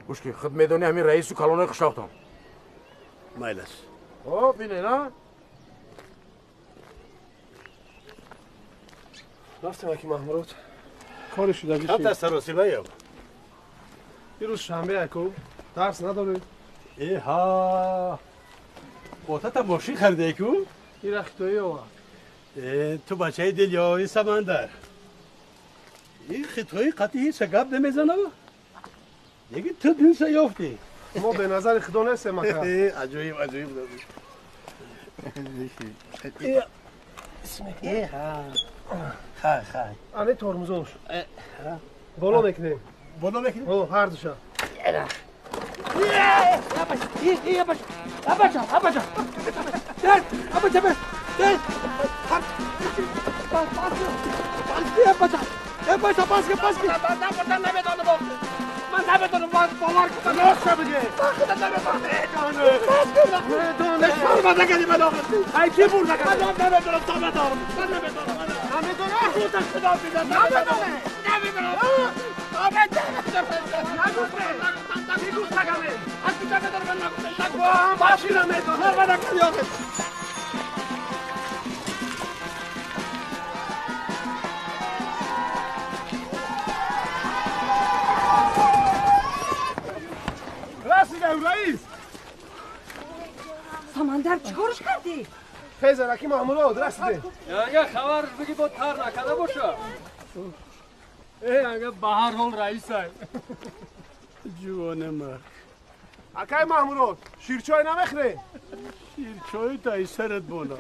گوش که خود میدونی همین رئیس و کلانه قشاقتم. مایلش. او بینه نه؟ رفتیم اکی محمود. کاری شده بیشی. هم دست راسی بایم. این روز شنبه اکو درس نداری؟ ها. بوتا ماشین خریده اکو؟ این رختویی اومد. تو بچه دلیایی سمندر. این خطایی قطعی هیچ گپ نمیزنه با؟ دیگه تو دین سیافتی. ما به نظر خدا نیستیم اکا. عجیب عجیب دادی. اسمك خای خای. آنی ترمزوش. بالا میکنیم. بالا میکنیم؟ او هر دوشا. رئیس سمندر چیکارش کردی؟ خیزرکی محمود رسیدیم. اگه خبرش بگی با تر نکنه باشه. اگه به هر حال رئیس های جوانه مرد. اکای محمود شیرچای نمیخری؟ شیرچای تای سرت بالا.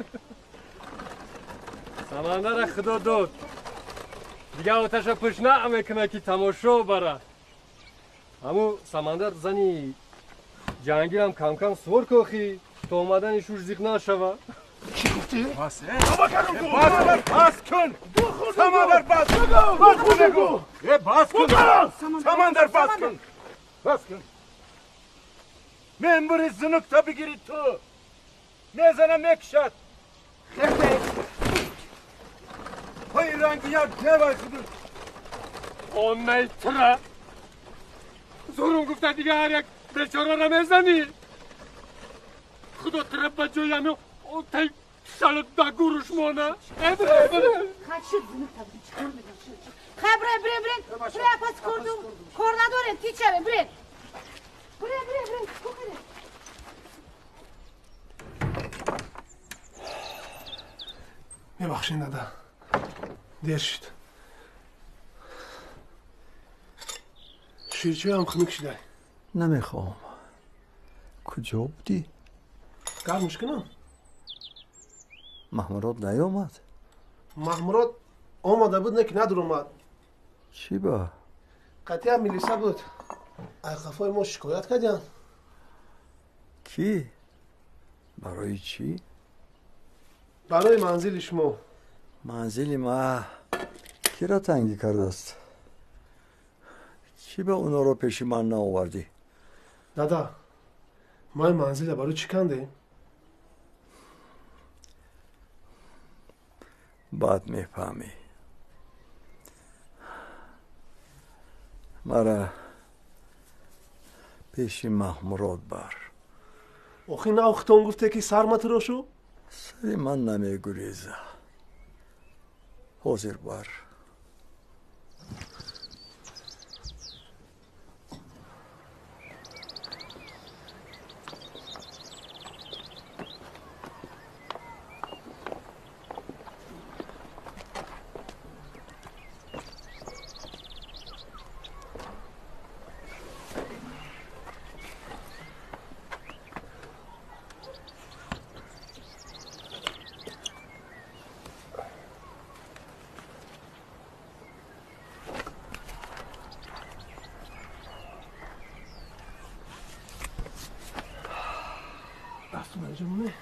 سمندر خدا داد دیگه آتش پشت نه میکنه که تماشا بره. همون سمندر زنی جنگی هم کم کم سور کخی تا اومدن شور زیق نشوه. چی گفتی؟ بس کن سمندر بس کن بس کن سمندر بس کن بس کن من بری زنکتا بگیری تو میزنم میکشد های رنگی یک نبای خودت آن نیتره زورم گفته دیگه هر یک بیچاره را میزنی خدا تره بجای همه اون تایی شلط دگوروش مانه خد شد زنه تبدیل چکار میدن خبره برین پس کردم کار نداره تیچه برین بخیره میبخشین دادا دیر شد شیرچه هم خنک شده نمیخوام کجا بودی؟ گرمش کنم. محمرات نیامد؟ محمرات آماده بود نه که ندور اومد. چی با؟ قطعی هم میلیسه بود. از قفای ما شکایت کردن. کی؟ برای چی؟ برای منزل شما. منزل ما کی را تنگی کرده است؟ چی به اونا رو پیش من نآوردی؟ دادا ما این منزل برای چی کنده؟ بعد میفهمی. مرا پیش محمرات بر. آخی نه اختان گفته که سرمت رو شو؟ سری من نمیگریزه. حاضر بر. جمونه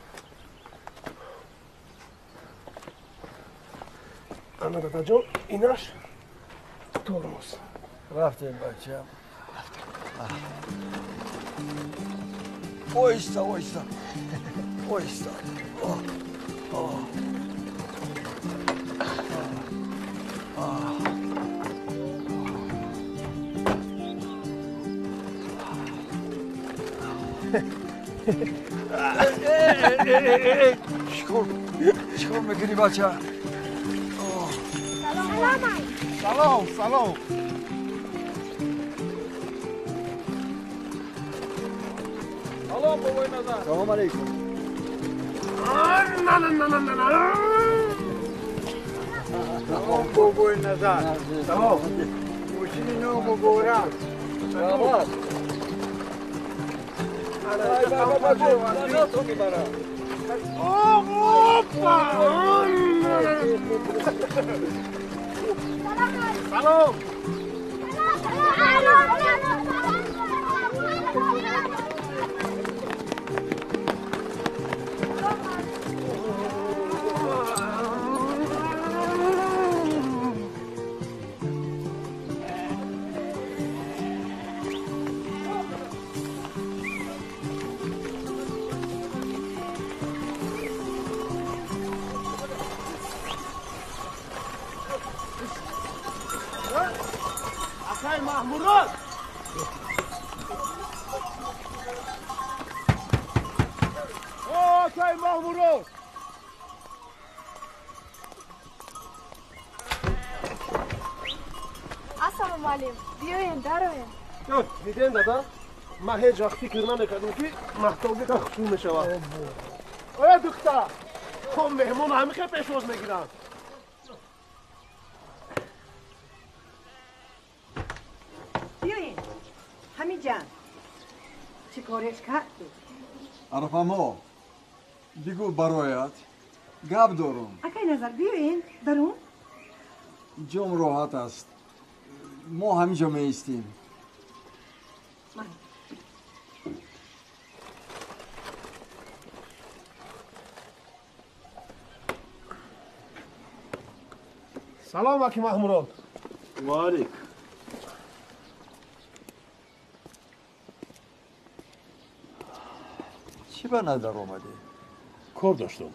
انا دادا جان ایناش ترمز رفتیم بچم. اویستا اویستا اویستا. چیکار میکنی بچه؟ سلام سلام. سلام بابای نظر. سلام علیکم. نه نه نه نه نه. سلام بابای نظر. سلام. موشی نو مبارک. سلام. سلام. محمورات اوکی محمورات السلام علیکم. بیاین دراین. جان دیدین دادا ما هیچ وقت فکر نمیکردم که محتابی که خشوم میشه. اوه دختر خب مهمون همیشه پیشواز میگیرن. بیاین همین جان چی کارش کردی؟ عرفاما دیگو برایت گپ دارم. اکای نظر بیاین درون. جام راحت است. ما همینجا میستیم. سلام اکی محمورات. وعلیکم. چی به نظر آمده؟ کار داشتم.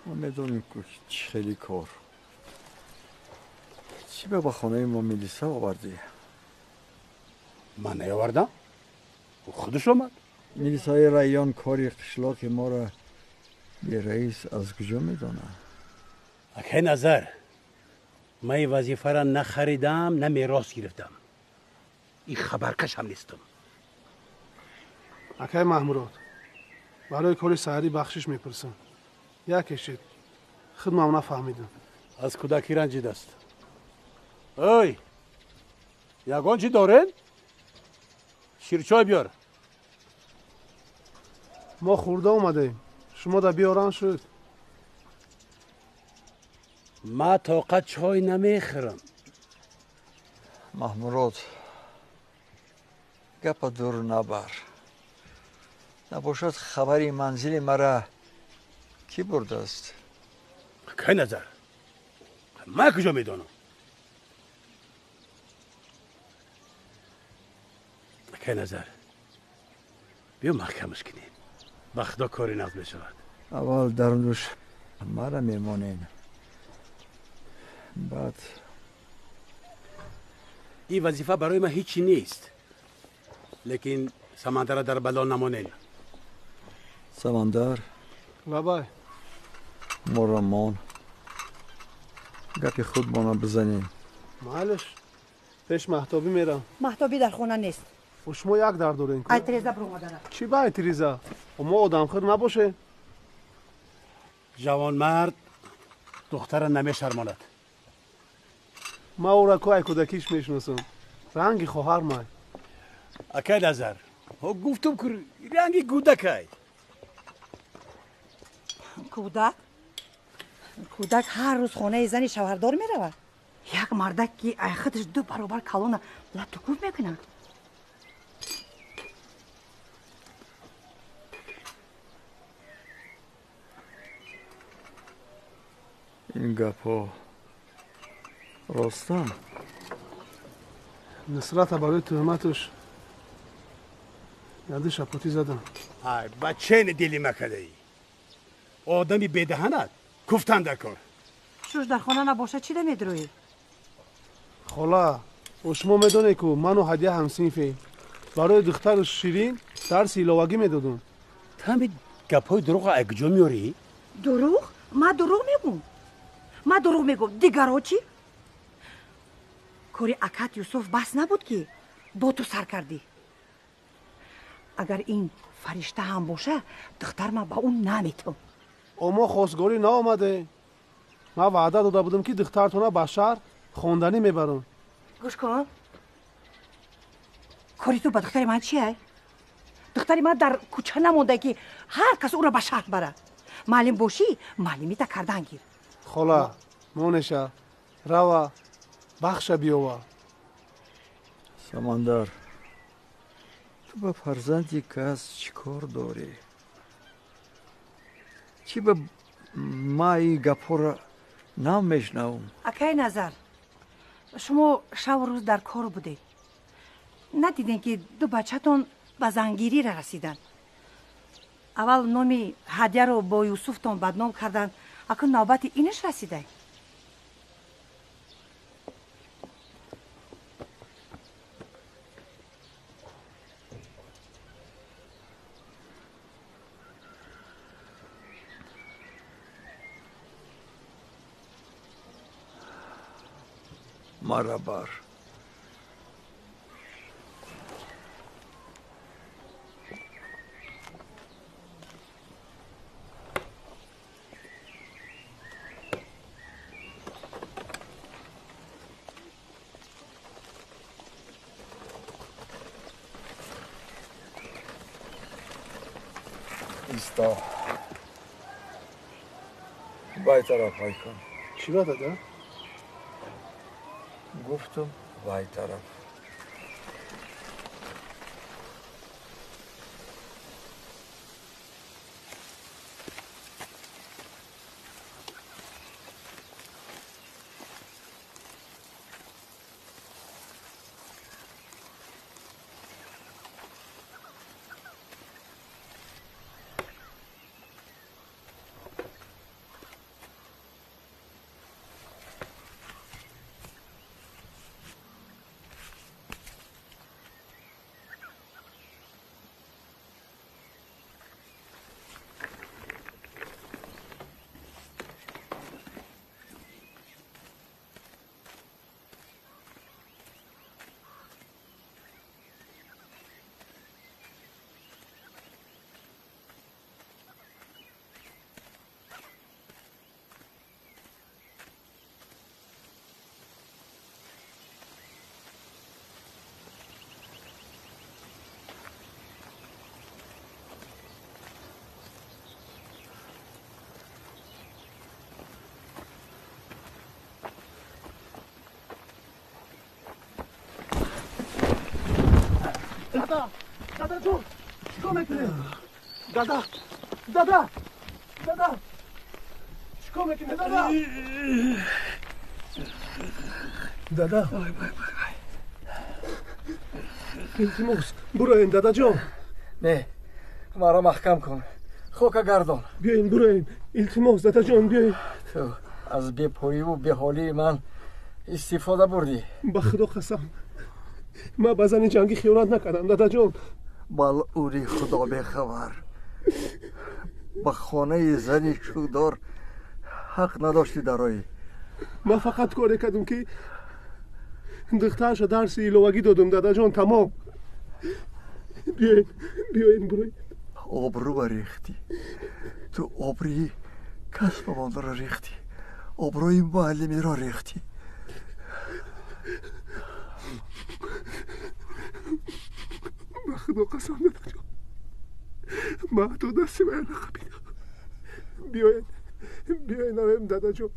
ما میدونیم که خیلی کار. چی به خانه ما میلیسه آوردی؟ من نیاوردم. خودش آمد. میلیسای ریان کاری قشلاق ما را به رئیس از کجا میدونه؟ اکی نظر من این وظیفه را نخریدم نه میراث گرفتم. این خبرکش هم نیستم. اکی محمورات برای کاری سحری بخشش میپرسم. یکیشید خودم نفهمیدم. از کودکی رنجید است. اوی یگان چی دارن؟ شیرچای بیار. ما خورده اومدیم. شما دا بیاران شد. ما طاقت چای نمیخورم. محمود گپ دور نبر. نباشد خبری منزل مرا کی برده است؟ کی نظر؟ من کجا میدانم؟ کی نظر؟ بیا محکمش کنیم. بخدا کاری نقد بشود. اول درونش مرا میمانین. بعد این وظیفه برای من هیچی نیست. لیکن سمندر در بلا نمانین. سمندر بابای مرمان گپی خود بانا بزنیم. معلش پیش محتابی میرم. محتابی در خونه نیست. و شما یک در دارین که؟ ایتریزا برو مادرم. چی با ایتریزا؟ و ما آدم خیر نباشه؟ جوان مرد دختر نمیشرماند. ما او را که کودکیش میشناسم. رنگی خواهر مای. اکی نظر؟ گفتم که رنگی کودکای. کودک؟ کودک هر روز خونه زنی شوهردار میرود. یک مردک که ایختش 2 برابر کلونه لطکوف میکنه. این گپا راستم. نصرت برای تهمتش یاد شپاتی زدم. ای بچه دلی مکده ای. آدمی بدهند گفتن در کار. شوش در خانه نباشه چی نمیدروی؟ خاله و شما میدونه که من و هدیه همسینفیم. برای دختر شیرین درس ایلاوگی میدادم. تمی گپای دروغ اگجا میاری؟ دروغ؟ ما دروغ میگم. ما دروغ میگم. دیگرها چی؟ کاری اکات یوسف بس نبود که با تو سر کردی. اگر این فرشته هم باشه دختر من با اون نمیتونم. اما خواستگاری نامده. من وعده داده بودم که دخترتونه به شهر خواندنی میبرم. گوش کن. کاری تو با دختر من چیه؟ دختر من در کوچه نمونده که هر کس او را به شهر بره. معلم باشی معلمی تا کردن گیر. خاله مونشه روا بخش بیاوا. سمندر تو به فرزندی کس چیکار داری؟ چی به ما این گپا را نمیشنوم؟ اکی نظر شما شب و روز در کار بوده. ندیدین که 2 بچه‌تون به زنگیری را رسیدن. اول نامی هدیه رو با یوسفتون بدنام کردن. اکنون نوبت اینش رسیده. مرا بر ایستا بای طرف های کن. چی را داده؟ گفتم بای طرف. دادا جون چیکار میکنی؟ دادا چیکار میکنی دادا؟ التماس براین دادا جون. نه مرا محکم کن، خوکا گردان. بیاین براین، التماس دادا جون بیاین. تو از بی‌پویی و بی‌حالی من استفاده بردی. به خدا قسم من به زن جنگی خیانت نکردم دادا جون. ملعونی خدا بخبر، به خانه زن چودار حق نداشتی درایی. من فقط کاری کردم که دخترش درس ایلوگی دادم دادا جون. تمام. بیاین برای آبرو بریختی. تو آبروی کسب من را ریختی، آبروی معلمی را ریختی. به خدا قسم دادا جون من تو دستی باید نخبیدم. بیاین نویم دادا جون،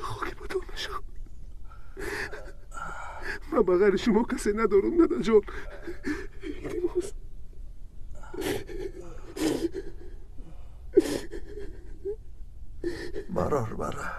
خاکی بودم نشم. من بغیر شما کسی ندارم دادا جون. التماس برار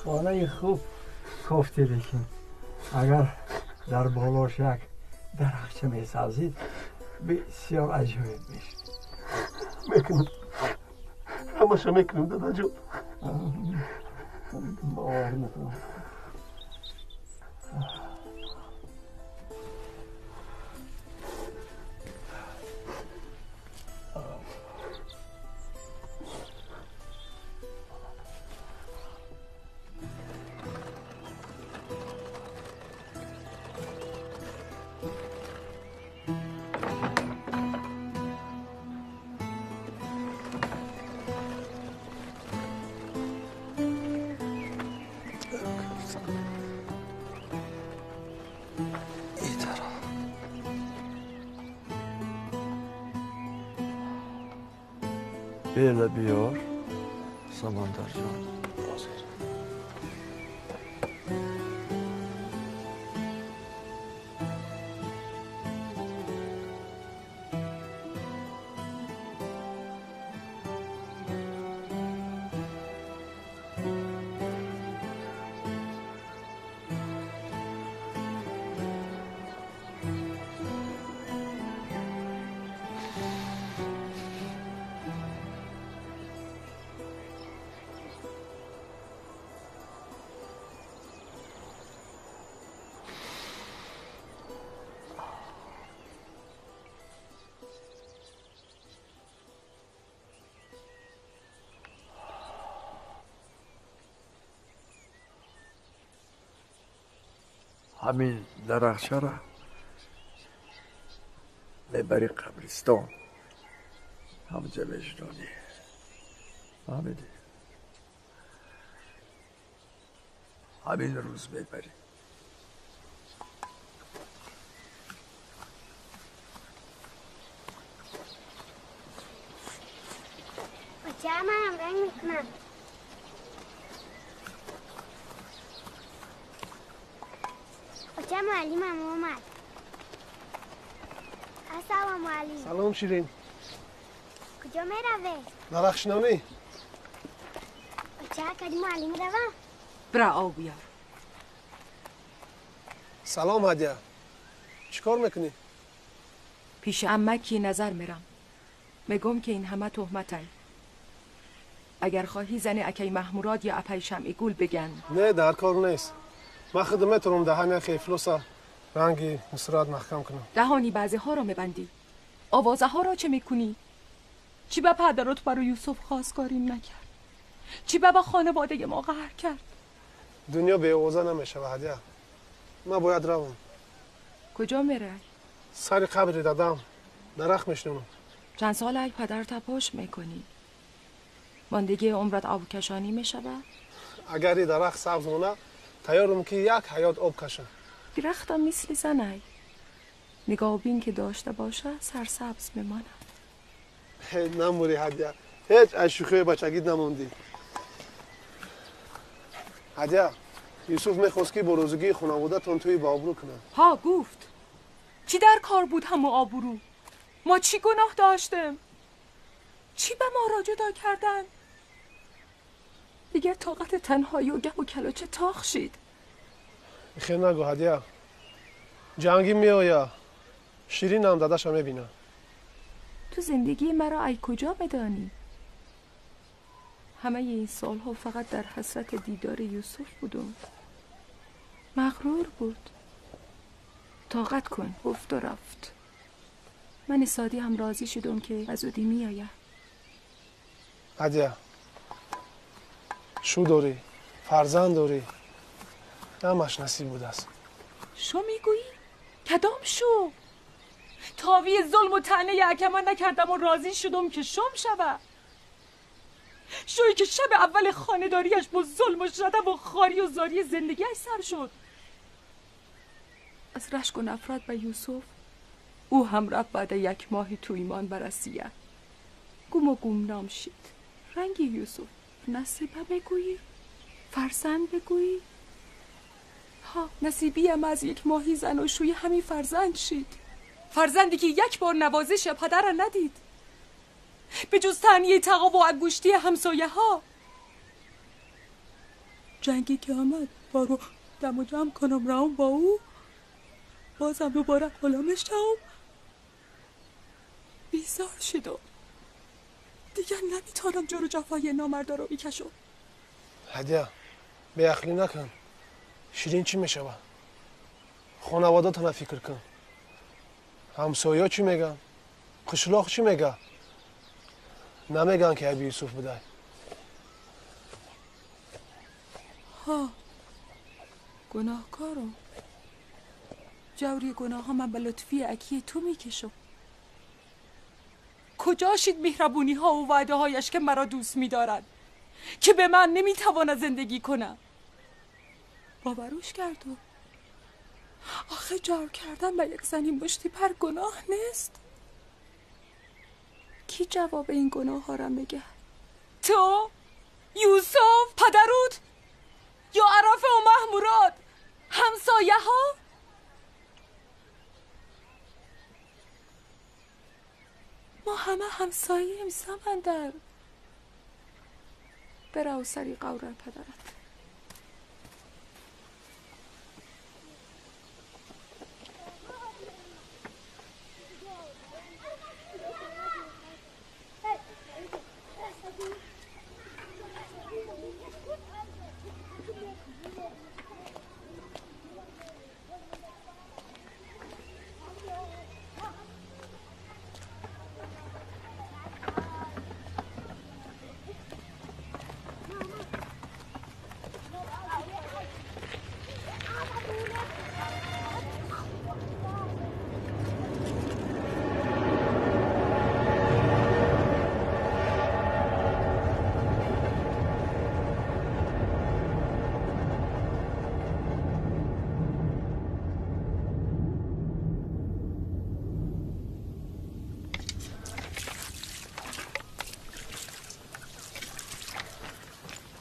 خانه خوب گفتی، لیکن اگر در بالاش یک درخچه میسازید بسیار عجیب میشه. میکنم، همشه میکنم دادا جون. باور میکنم. بیل بیار سمندر جان. همین درخچه را میبری قبرستان، همجا وجدانی. فهمیدی؟ همین روز میبری. بچه منم رنگ میکنم. بچه معلمم اومد. السلام علیکم. سلام شیرین. کجا میروی؟ درخشنانی. بچه کدی معلم روم؟ برا آب بیار. سلام هدیه. چیکار میکنی؟ پیش عمکی نظر میرم. میگم که این همه تهمتن. اگر خواهی زن اکی محموراد یا اپی شمعی گول بگن. نه در کار نیست. من خدمتم دهان خیفلوسا رنگی مصرات محکم کنم. دهانی بعضی ها را میبندی. آوازه ها را چه میکنی؟ چی به پدرت برای یوسف خواستگاری نکرد؟ چی به خانواده ما قهر کرد؟ دنیا به اوضاع نمیشه هدیه. من باید روم. کجا میره؟ سر قبر دادم درخت میشنونم. چند سال ای پدر تپاش میکنی؟ ماندگی عمرت آب کشانی میشوه؟ اگر این درخت سبز مونه تیارم که یک حیات آب کشم. درختم مثل زنه نگاه بین که داشته باشه سرسبز میمانه. نموری هدیه، هیچ از شوخی بچگیت نموندی. هدیه، یوسف میخواست که بروزگی خانواده تون توی بابرو کنه. ها گفت چی در کار بود همو آبرو؟ ما چی گناه داشتیم؟ چی به ما را جدا کردن؟ دیگر طاقت تنهایی و گپ و کلاچه تاخ شید. خیر نگو هدیه، جنگی میآید شیرین هم داداشم میبینه. تو زندگی مرا ای کجا میدانی؟ همه این سالها فقط در حسرت دیدار یوسف بودم. مغرور بود. طاقت کن گفت و رفت. من سادی هم راضی شدم که از زودی میآید. هدیه، شو داری، فرزند داری، همش نصیب بود است. شو میگویی؟ کدام شو؟ تاوی ظلم و طعنه یکمان نکردم و راضی شدم که شم شوه. شوی که شب اول خانه‌داریش با ظلم و شدب و خاری و زاری زندگیش سر شد. از رشک و نفرت به یوسف او هم رفت بعد یک ماه تو ایمان برسیه. گم و گمنام شد. رنگ یوسف نصیبه بگویی؟ فرزند بگویی؟ ها نصیبی هم از یک ماهی زن و شوی همین فرزند شد. فرزندی که یک بار نوازش پدر را ندید به جز تعنیه تقا و انگشتی همسایه ها. جنگی که آمد بارو دم و جمع کنم راهم با او، بازم دوباره غلامش شدم. بیزار شدم دیگر نمیتونم جور و جفای نامردا رو بکشم. هدیه به اخلی نکن. شیرین چی میشه؟ خانوادات هم فکر کن. همسایه چی میگن؟ قشلاق چی میگه؟ نمیگن که ابی یوسف بوده. ها گناهکارم. جوری گناه ها من به لطفی اکی تو میکشم. کجا شید مهربونی ها و وعده هایش که مرا دوست میدارد که به من نمیتواند زندگی کنم؟ باوروش کردم. آخه جار کردن به یک زنی مشتی پر گناه نیست؟ کی جواب این گناه ها را میگه؟ تو؟ یوسف؟ پدرود؟ یا عرفه و محموراد؟ همسایه ها؟ ما همه همسایه ایم سمندر. برو سری قوره پدرت.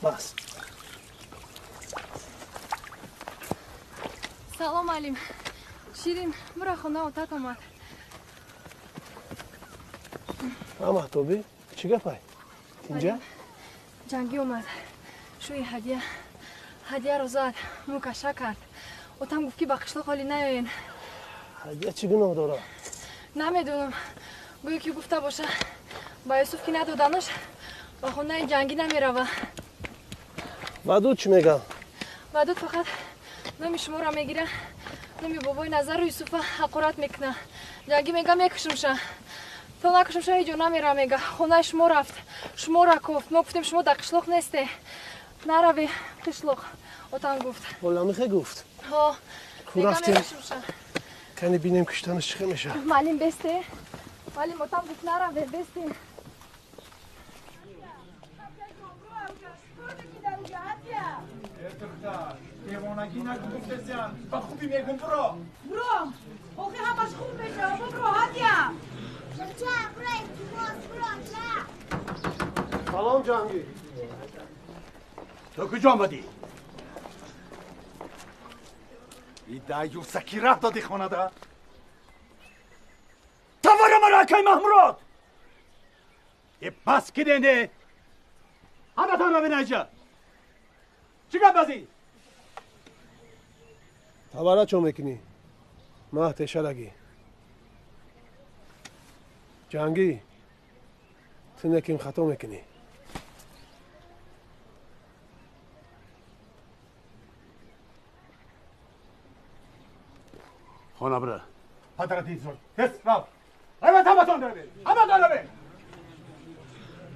بس. سلام علیم. شیرین برا خونه اتاق آمد. اما توبی چی گپای؟ اینجا؟ جنگی اومد. شوی هدیه رو زد. موکشه کرد. اتاق گفت که با قشلاق حالی نیاین. هدیه چی گناه داره؟ نمیدونم. گویی که گفته باشه با یوسف که ندادنش با خونه جنگی نمیره. ودود چی میگم؟ ودود فقط نمی شما را میگیره. نمی بابای نظر رو یوسف حقارت میکنه. جنگی میگه میکشمشه. تو نکشمشه هیچ جا نمیره. میگه خونه شما رفت. شما را گفت. ما گفتیم شما در قشلاق نیسته. نروی قشلاق. اتان گفت. والله میخه گفت. ها. کو رفتیم؟ کنی بینیم کشتنش چه میشه. معلم بسته معلم اتام گفت نرم بسته دیوانگی نکن گفتستیان با خوبی میگم برو آخه همش خوب بشه برو هاتیا سلام جهانگیر. تو کجا آمدی؟ این دایوسکی رفت دادی خانه ده؟ تاوره مرا اکای محمورات! ای پس که دینده؟ همه تان رو بینه اینجا چی گفت بازی؟ تبارا چون میکنی؟ مهد شرگی جهانگیر تو نکیم خطا میکنی. خانه بره پدرت ایزون هست رفت همه تماشا داره بین همه داره بین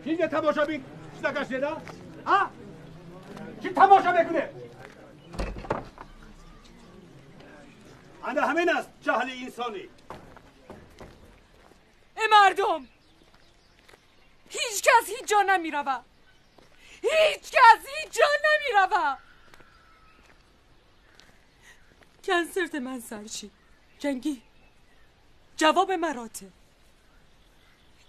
چیزی تماشا بین چیزا گشته ده؟ ها؟ چی تماشا میکنه؟ انا همین است جهل انسانی. ای مردم هیچ کس هیچ جا نمیروه هیچ کس هیچ جا نمیروه کنسرت من سرشی جنگی جواب مراته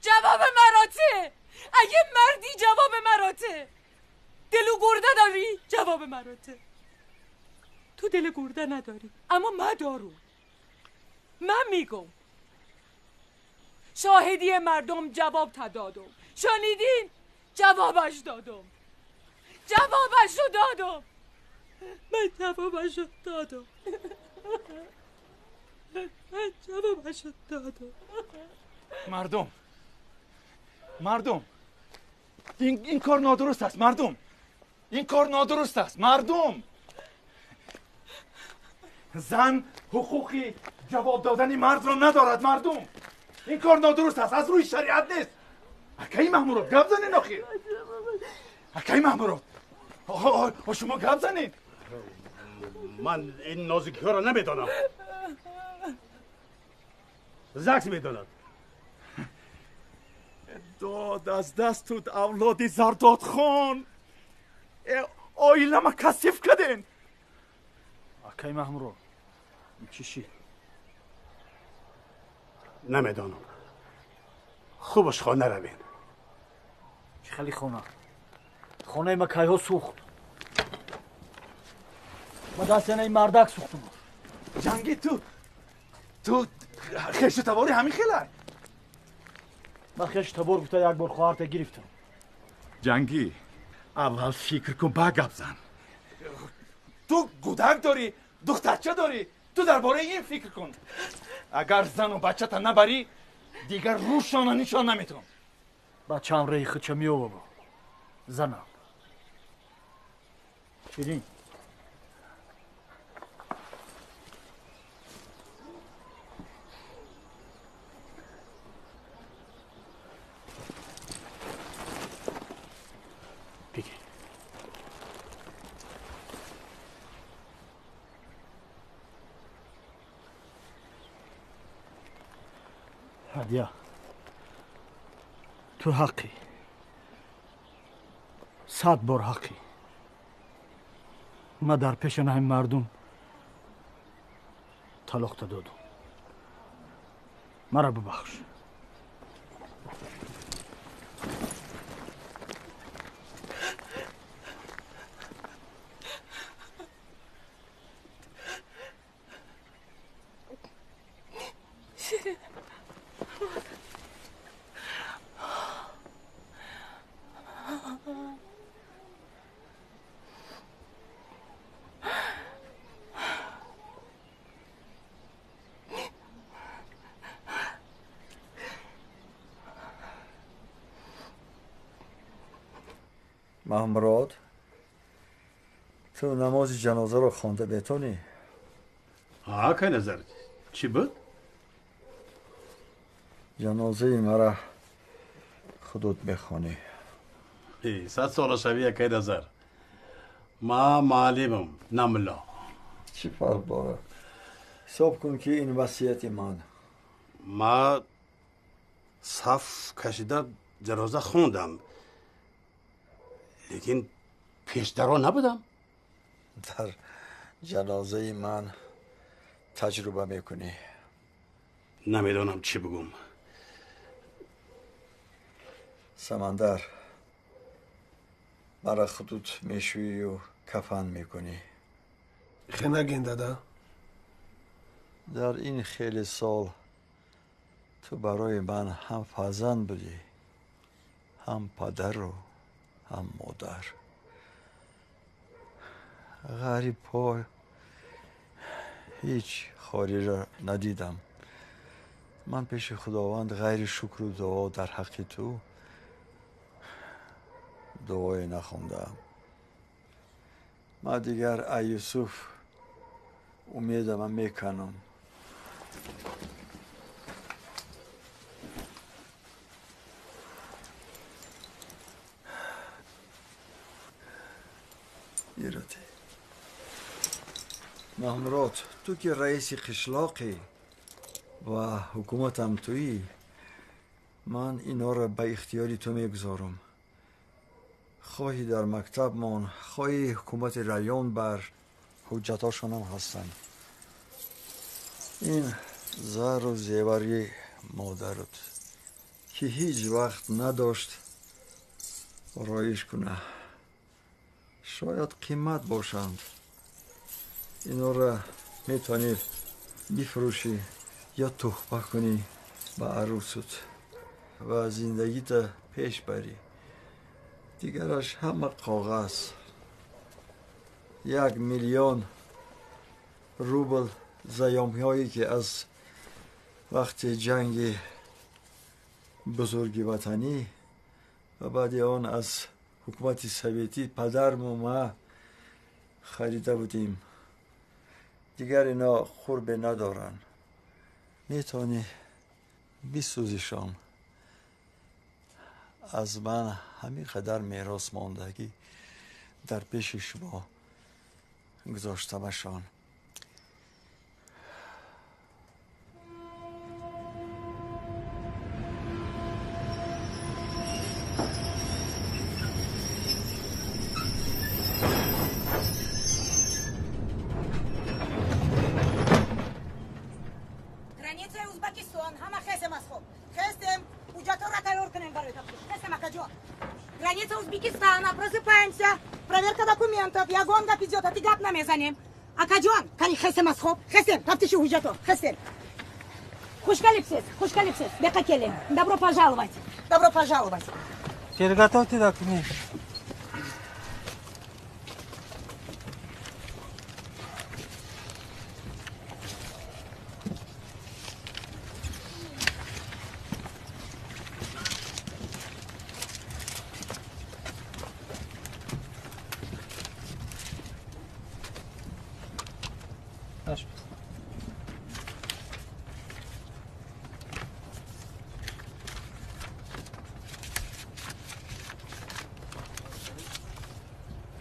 جواب مراته اگه مردی جواب مراته دلو گرده داری جواب مراته تو دل گرده نداری اما من دارم من میگم شاهدی مردم جواب تا دادم شنیدین جوابش دادم جوابشو دادم من جوابشو دادم من جوابشو دادم مردم این کار نادرست است مردم این کار نادرست است مردم زن حقوقی جواب دادن مرد را ندارد مردم این کار نادرست است از روی شریعت نیست اکای محمورات گپ زنین آخیر اکای محمورات شما گپ زنین من این نازکی ها را نمیدانم زکس میداند داد از دستت اولادی زرداد خان آیله ما کسیف کردین اکای محمورو چیشی نمیدانم خوبش خانه روین خیلی خانه ما کایها سوخت ما دست این مردک سوختم جنگی تو خیش تباری همین خیلی من خیش تبار گفته یک بار خواهرت گرفتم جنگی اول فکر کن با گپ زن تو گودک داری دخترچه داری تو درباره این فکر کن اگر زن و بچه تا نبری دیگر روشان نشان نمیتون بچه هم ریخ چه میو بابا زنم شیرین بگی هدیه تو حقی 100 بار حقی ما در پیش همین مردم طلاق دادم مرا ببخش محمراد تو نماز جنازه رو خوانده بتونی؟ ها که نظر چی بود؟ جنازه مرا خودت بخوانی 100 سال شویه که نظر ما معلمم نملا چی فرق داره؟ حساب کن که این وصیت من. ما صف کشیده جنازه خوندم، لیکن پیشترا نبودم. در جنازه من تجربه میکنی. نمیدونم چی بگم. سمندر، مرا خطوط میشویی و کفن میکنی. خنگین دادا. در این خیلی سال تو برای من هم فرزند بودی، هم پدر و هم مادر. غریب پای هیچ خاری را ندیدم. من پیش خداوند غیر شکر و دعا در حق تو دعای نخوندم. من دیگر ای یوسف امیدم میکنم. ایراتی محمرات، تو که رئیس قشلاقی و حکومتم تویی، من اینا را به اختیاری تو میگذارم. خواهی در مکتب من، خواهی حکومت ریان بر حجتاشون هم هستن. این زر و زیوری مادرت که هیچ وقت نداشت رایش کنه، شاید قیمت باشند. اینا را میتونی بفروشی یا تحفه کنی به عروست و زندگیت پیش بری. دیگرش همه کاغذ. 1,000,000 روبل زیامی هایی که از وقت جنگ بزرگی وطنی و بعد آن از حکومت سویتی پدرم و ما خریده بودیم. دیگر اینا خوربه ندارن. میتونی بسوزیشان. از من همین قدر میراث ماندگی در پیش شما گذاشتمشان. Граница Узбекистана, просыпаемся. Проверка документов. Я гонга идет, а ты гад на мезанем. Акадион, кани хесем асхоп. Хесем, таптиши уджато. Хесем. Хушкалипсис, хушкалипсис. Бека келем. Добро пожаловать. Добро пожаловать. Переготовьте документы.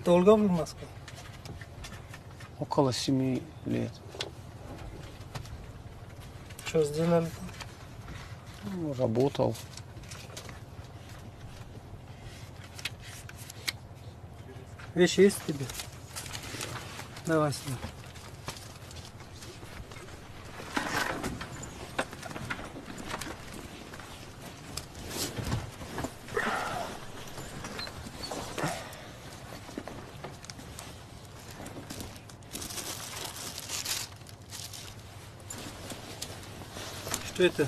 Долго был в Москве? Около 7 лет. Что сделали? Ну, работал. Вещи есть тебе? Давай сюда. Что это?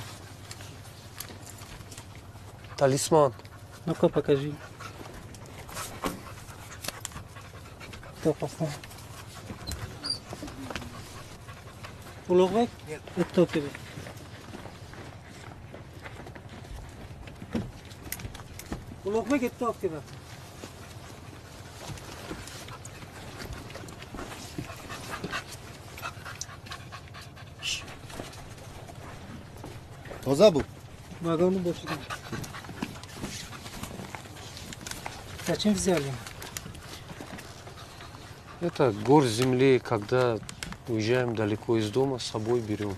Талисман. Ну-ка покажи. Кто послал? Улугбек? Нет. Это кто тебе? Улугбек, это кто тебе? Тоза был? Вагону больше нет. Зачем взяли? Это горсть земли, когда Уезжаем далеко из дома, с собой берем.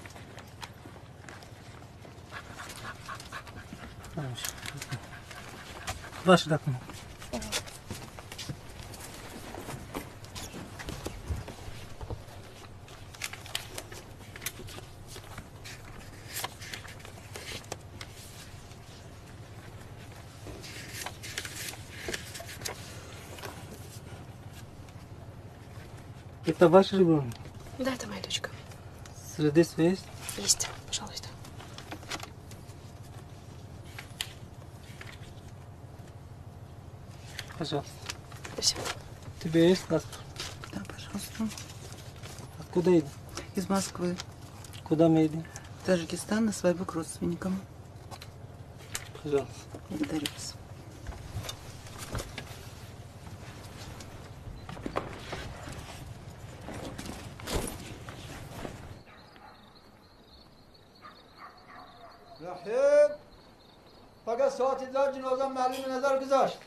Ваше документ. Это ваш ребенок? Да, это моя дочка. Свидетельство есть? Есть, пожалуйста. Пожалуйста. Спасибо. Тебе есть паспорт? Да, пожалуйста. Откуда едем? Из Москвы. Куда мы едем? В Таджикистан на свадьбу к родственникам. Пожалуйста. Благодарю вас. رحیل فقط ساعتی در جنازم معلوم نظر گذاشت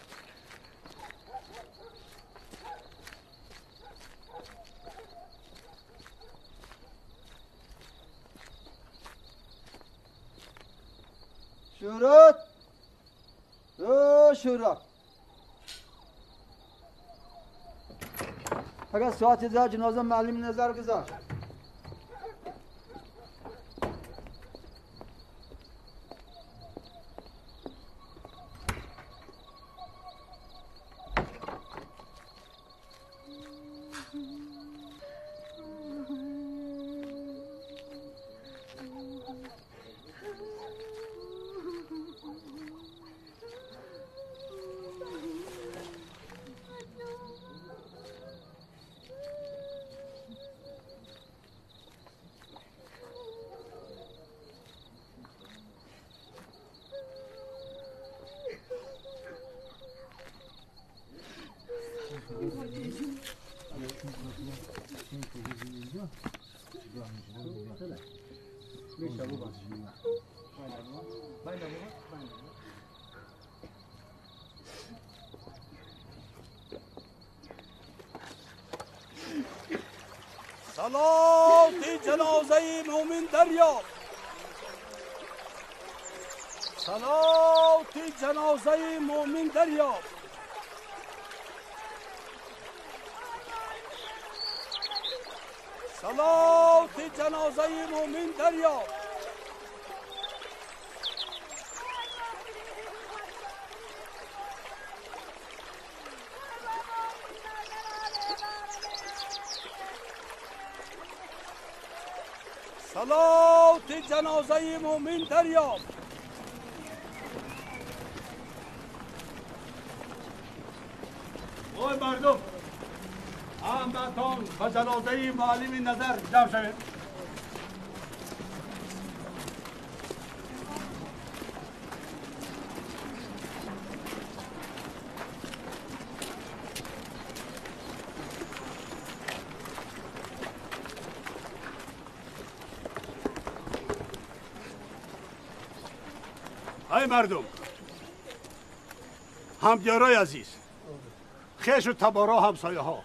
شورت شورت فقط ساعتی در جنازم معلوم نظر گذاشت صلات جنازه مومن دریاب صلات جنازه مومن دریاب صلات جنازه مومن دریاب صلات جنازه مومن دریاب وای مردم همتون به جنازه معلم نظر جمع شوید ای مردم همدیارای عزیز خیش و تبارا همسایه ها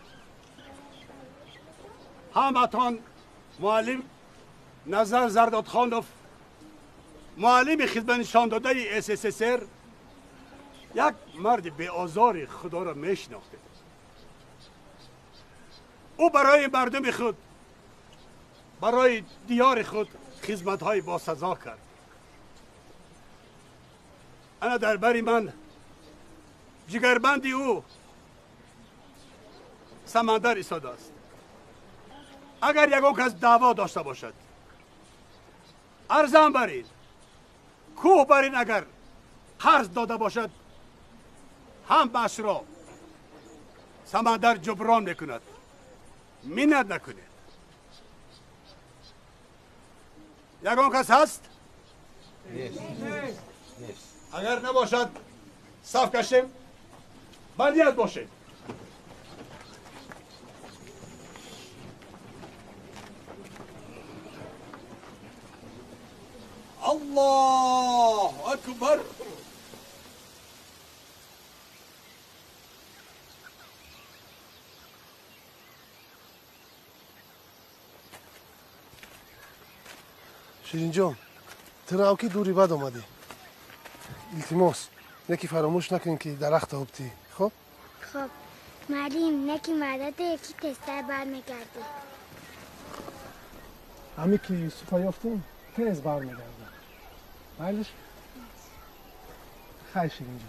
همتان معلم نظر زردادخانوف معلم خدمت نشان داده SSSR یک مرد به آزار خدا را میشناخته او برای مردم خود برای دیار خود خدمت های با سزا کرد انا در بری من جگربندی او سمندر ایستاده است اگر یکون کس دعوا داشته باشد ارزان برید کوه برین اگر قرض داده باشد هم بش را سمندر جبران میکند منت نکنید یکون کس هست؟ اگر نباشد صف کشیم بندیت باشه الله اکبر شیرین جان تراوکی دوری بد آمده. التماس یکی فراموش نکن که درخت آبتی. خب خب معلم یکی مدد یکی تستر برمیگرده. همین که یوسف یافتیم تیز برمیگرده. بایلش خیلی شیرین جان.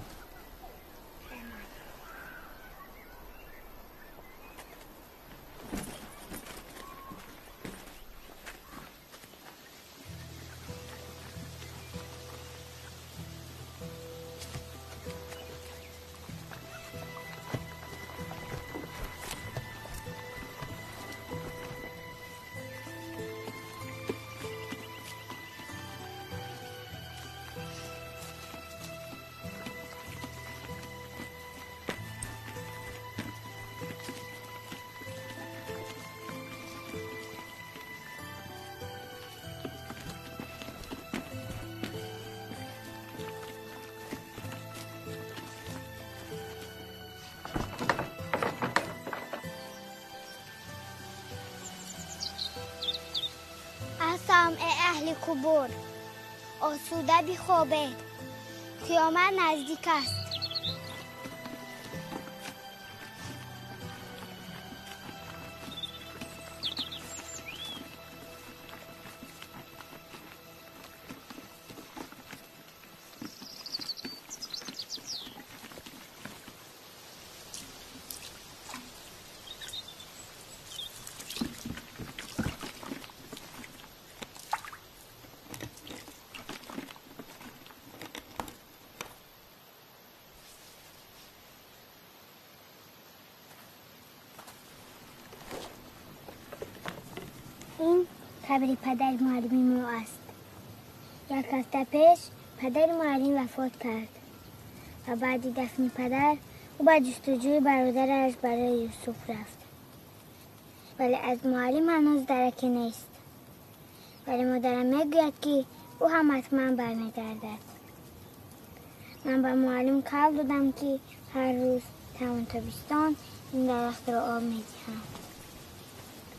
سامع اهل قبور آسوده بی خوابید قیامت نزدیک است. این قبر پدر معلمی ما است. یک هفته پیش پدر معلم وفات کرد و بعد دفن پدر او به جستجوی برادرش برای یوسف رفت. ولی از معلم هنوز درکی نیست. ولی مادرم میگوید که او هم حتما برمیگردد. من به معلم قول دادم که هر روز تمام تابستان این درخت را آب میدهم.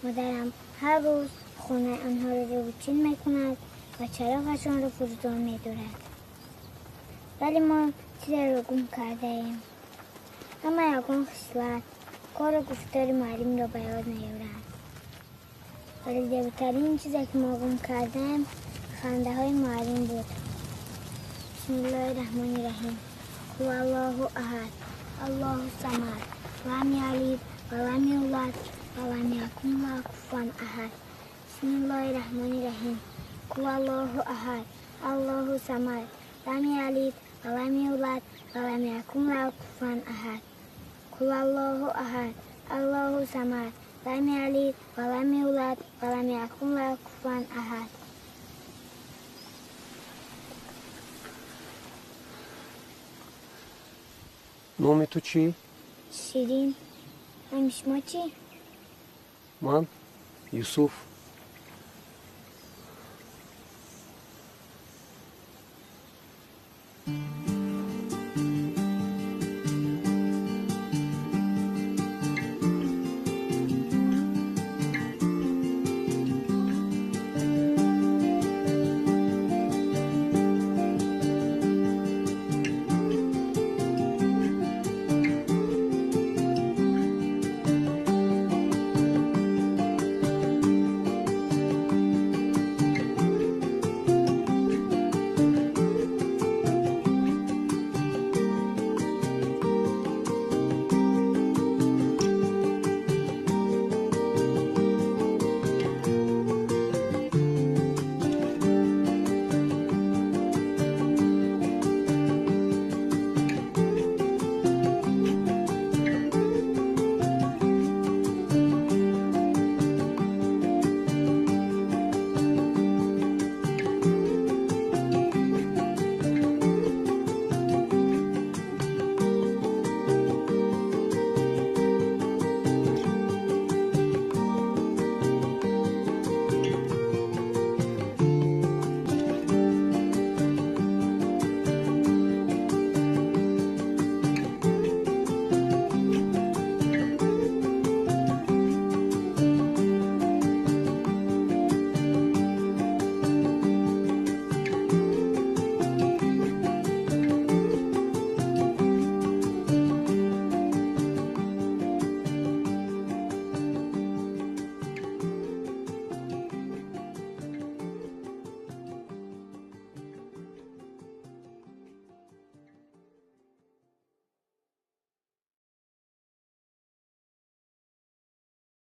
مادرم هر روز خونه آنها را روچین میکند و چراغشان را فروزان میدارد. ولی ما چیزی را گم کرده ایم. اما یکان خصلت کار و گفتار معلم را به یاد نیاورد. ولی زیباترین چیزی که ما گم کردیم خنده های معلم بود. بسم الله الرحمن الرحیم. هو الله احد الله الصمد لم یلد ولم یولد ولم یکن له کفوا احد. بسم الله الرحمن الرحیم. هو الله احد الله الصمد لم یلد ولم یولد ولم یکن له کفوا احد. هو الله احد الله الصمد لم یلد ولم یولد ولم یکن له کفوا احد. نام تو چی؟ شیرین. نام شما چی؟ من یوسف.